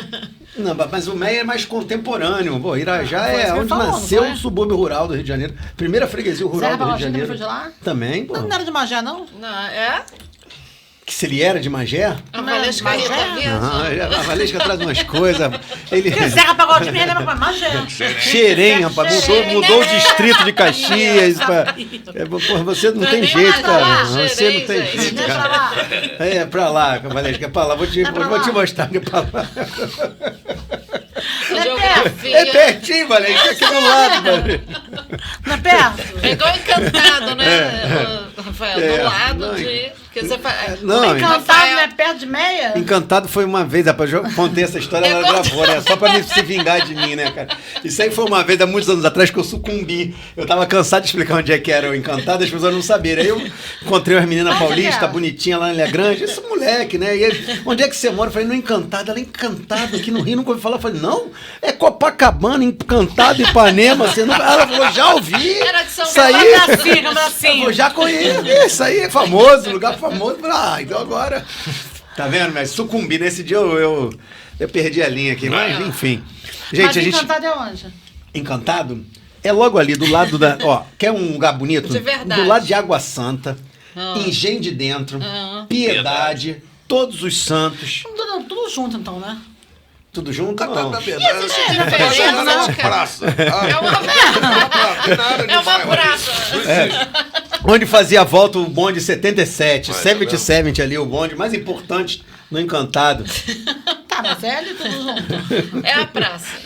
Não, mas o Meia é mais contemporâneo. Pô, Irajá Foi isso é que ele onde falou, não nasceu foi? o subúrbio rural do Rio de Janeiro. Primeira freguesia rural Zeca do Rio de Pagodinho Janeiro. também foi de lá? Também, pô. Não era de Magé, não? Não, Que se ele era de Magé? A Valescaria tá vendo? A Valesca traz umas coisas. Ele... Porque Zeca Pagodinho me lembra pra Magé. Xerém, rapaz. Mudou o distrito de Caxias. Porra, você não tem jeito, cara. Você não tem jeito, Deixa cara. pra lá. É, pra lá, Valesca, é pra lá. Vou te mostrar que é pra lá. Geografia. É pertinho, Valesca, é aqui do lado, Valesca. Não é perto? É igual Encantado, né, Rafael? Do lado de... Que você faz... Não, Encantado não é perto de meia? Encantado foi uma vez, rapaz, eu contei essa história, ela gravou, né? Só pra se vingar de mim, né, cara? Isso aí foi uma vez, há muitos anos atrás, que eu sucumbi. Eu tava cansado de explicar onde é que era o Encantado, as pessoas não sabiam. Aí eu encontrei uma menina paulista, bonitinha, lá em Ilha Grande, esse moleque, né? E aí, onde é que você mora? Eu falei, no Encantado. Ela, Encantado, aqui no Rio, nunca ouvi falar. Eu falei, não, é Copacabana, Encantado, Ipanema, você nunca... Ela falou, já ouvi. Era de São Isso aí... Assim. Eu já conheço, isso aí é famoso, lugar famoso. Então agora, tá vendo? Mas sucumbi. Nesse dia eu perdi a linha aqui, mas enfim. Gente, Mas a gente... Encantado é onde? Encantado? É logo ali, do lado da... Ó, quer um lugar bonito? De verdade. Do lado de Água Santa, Engenho de Dentro, Piedade, Todos os Santos. Tudo junto, então, né? Tudo junto? Tá Não. na verdade, existe é diferença, uma cara? praça. É uma praça. Onde fazia a volta o bonde 77, 77 ali, o bonde mais importante no Encantado. Tá, mas é ali tudo junto. É a praça.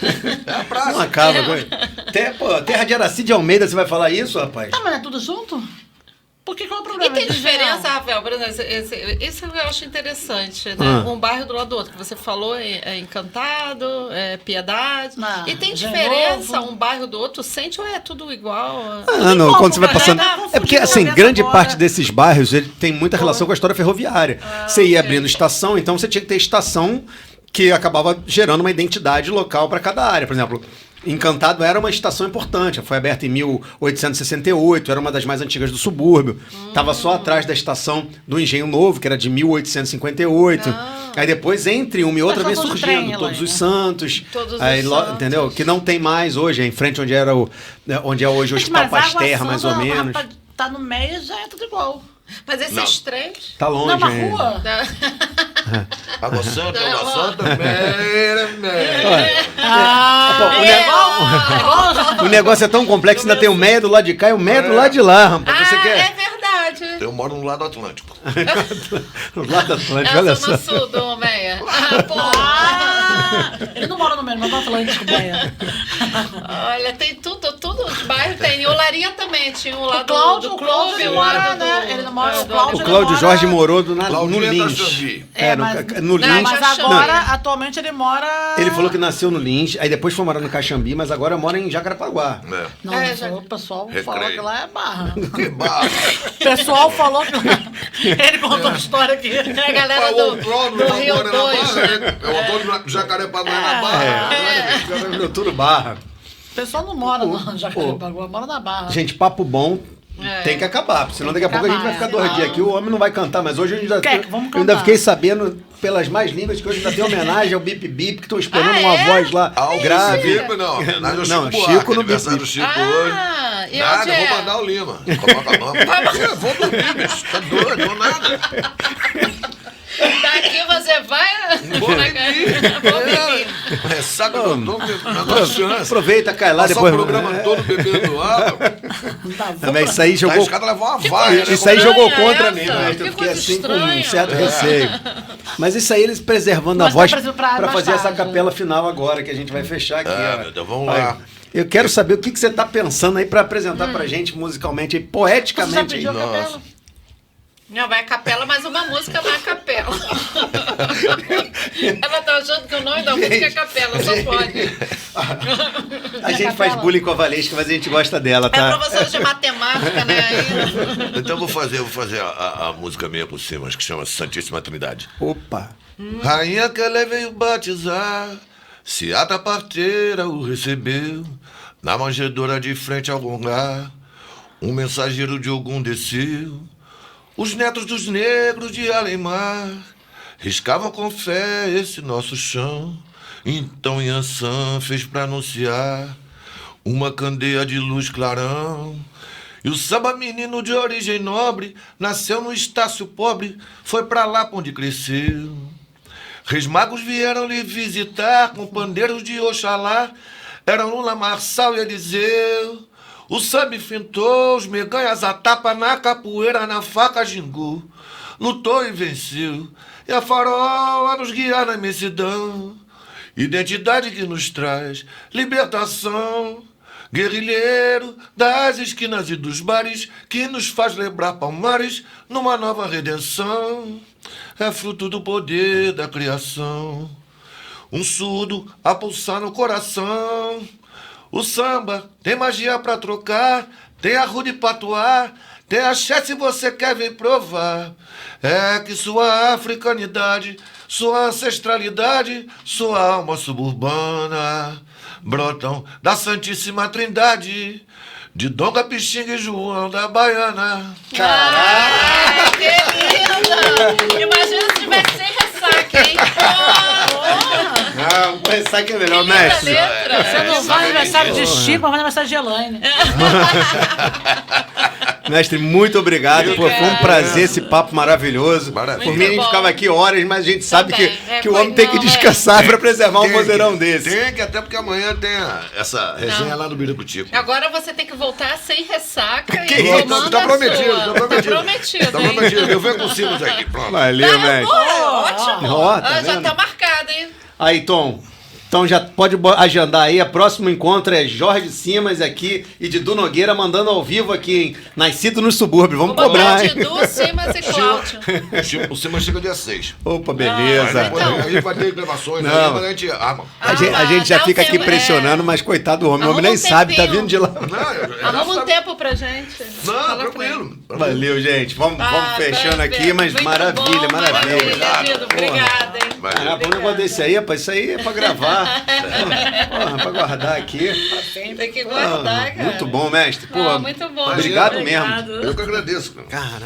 É a praça. Não acaba. Terra de Araci de Almeida, você vai falar isso, rapaz? Tá, mas é tudo junto? Por que qual é o E problema? tem diferença, Rafael, por exemplo, isso eu acho interessante, né? Um bairro do lado do outro, que você falou é Encantado, é Piedade. Ah, E tem Engenho diferença Novo. um bairro do outro, sente ou é tudo igual? Não, como, quando você vai cara, passando. tá É porque, confundindo assim, a grande cabeça agora. parte desses bairros ele tem muita relação com a história ferroviária. Você ia ok. abrindo estação, então você tinha que ter estação que acabava gerando uma identidade local para cada área. Por exemplo, Encantado era uma estação importante, foi aberta em 1868, era uma das mais antigas do subúrbio. Estava só atrás da estação do Engenho Novo, que era de 1858. Aí depois, entre uma e outra, vem Estação de surgindo trem, Todos lá, os né? Santos. Todos os Aí, Santos. entendeu? Que não tem mais hoje, é em frente onde era onde é hoje o Gente, Hospital mas Água Pasteur, mais ou Santa, menos. rapaz, tá no meio, já é tudo igual. Mas esses trens... Tá longe, Não, uma hein? rua. Água Santa, Não, Água ó. Santa, meia. O negócio é tão complexo, ainda tem o Meia do lado de cá e o Meia do lado de lá, rapaz. Você é quer? verdade. Eu moro no lado Atlântico. Do lado do Atlântico, É olha a só. zona sul do Meia. Pô. Ele não mora no meio, mas no Atlântico, Meia. Olha, tem tudo, os bairros tem Tem. E o Larinha também tinha um lá O Cláudio, do o Cláudio clube. mora, né? Ele não mora, o Cláudio, O ele Cláudio mora- Jorge morou no Claudinho Lins. Tassambi. No Não, Lins. Mas já agora, chamei. atualmente, ele mora... Ele falou que nasceu no Lins, aí depois foi morar no Caxambi, mas agora mora em Jacarepaguá. É. Não, já- o pessoal Recreio. falou que lá é barra. Que barra. O pessoal falou que... Ele contou uma história aqui. A galera Falou o do Cláudio, Rio agora 2, na Barra, né? né? É o Antônio Jacarepaguá na Barra. Agora virou tudo barra. O pessoal não mora no Jacarepaguá, mora na Barra. Gente, papo bom. É. Tem que acabar, porque senão daqui a Tem pouco que a gente vai ficar acabar, 2 dias aqui. O homem não vai cantar, mas hoje eu Vamos ainda cantar. fiquei sabendo pelas mais línguas que hoje ainda tem homenagem ao Bip Bip, que estão esperando Ah, uma é? voz lá Ao grave. Chico, não. Homenagem ao Não, Chico Chico Buarque, no aniversário do Bibi. Chico hoje. Ah, e Nada, onde eu é? vou mandar o Lima. Vou dormir, bicho. Tá doido, não nada. Daqui você vai... Vou beber. Ressaca que eu tô, não dá chance. Aproveita, cai lá Passar depois. o programa todo bebendo água. Também isso aí A jogou. escada levou uma vaia, né? Isso aí jogou estranha contra essa, mim, né? que Eu fiquei coisa assim com um estranha. certo receio. Mas isso aí eles preservando Mas a voz tá pra pra mais fazer essa tarde, capela final agora, que a gente vai fechar aqui. ó. Meu Deus, vamos Vai. lá. Eu quero saber o que você tá pensando aí pra apresentar pra gente musicalmente, aí, Você já poeticamente. pediu Aí. a capela? Não, vai a capela, mas uma música vai a capela. Ela tá achando que o nome da música é capela, só pode. A gente faz bullying com a Valesca, mas a gente gosta dela, É tá? professor de matemática, né? Aí... Então eu vou fazer a música minha por cima, que chama Santíssima Trindade. Opa. Rainha que ela veio batizar, Seata parteira o recebeu, na manjedoura de frente ao lugar, um mensageiro de Ogum desceu. Os netos dos negros de Alemar riscavam com fé esse nosso chão. Então Yansan fez pra anunciar uma candeia de luz clarão. E o samba menino de origem nobre nasceu no Estácio pobre, foi pra lá onde cresceu. Reis magos vieram lhe visitar com pandeiros de Oxalá, eram Lula, Marçal e Eliseu. O samba fintou, os meganhas a tapa na capoeira, na faca gingou. Lutou e venceu, e a farola nos guia na imensidão. Identidade que nos traz libertação. Guerrilheiro das esquinas e dos bares, que nos faz lembrar Palmares numa nova redenção. É fruto do poder da criação. Um surdo a pulsar no coração. O samba tem magia pra trocar, tem arruda e patuá, tem axé se você quer vir provar. É que sua africanidade, sua ancestralidade, sua alma suburbana brotam da Santíssima Trindade, de Donga, Pixinga e João da Baiana. Ai, que linda! Imagina se tivesse sem ressaca, hein? Ah, o ressaca é melhor, Que linda mestre. letra. Você não faz aniversário de Chico, mas faz aniversário de Elaine. Mestre, muito obrigado. Pô, foi um prazer esse papo maravilhoso. Maravilha. Por mim, a gente Muito ficava bom. aqui horas, mas a gente sabe Também. que o homem tem que descansar pra preservar um Tem vozeirão que- desse. Tem que, até porque amanhã tem essa resenha lá no Biricutico. Agora você tem que voltar sem ressaca Que e isso? tomando Tá a prometido, sua. tá prometido. Tá prometido, Tá hein? prometido. Eu venho com o Silas aqui, pronto. Valeu, Tá, mestre. pô, ótimo. Ó, tá Já vendo? tá marcado, hein? Aí, Tom. Então já pode agendar aí. O próximo encontro é Jorge Simas aqui e Didu Nogueira mandando ao vivo aqui, hein? Nascido no subúrbio. Vamos Vou botar cobrar, hein? Didu, Simas e Cláudio. O Simas chega dia 6. Opa, beleza. então. A gente vai ter gravações Não. aí, mas a gente arma. A gente já dá um fica aqui tempo, pressionando, mas coitado do homem. O homem Arruma nem um sabe, tá tempinho. vindo de lá. Arruma um tempo pra gente. Não, Fala pra tranquilo. Valeu, gente. Vamos fechando perfeito. aqui, mas Muito maravilha, bom, maravilha. Dido. Obrigada, hein? Ah, um negócio desse aí, rapaz, isso aí é pra gravar. Porra, pra guardar aqui. Tem que guardar, cara. Muito bom, mestre. Pô, Ah, muito bom. obrigado Dido. mesmo. Obrigado. Eu que agradeço, cara. Caralho.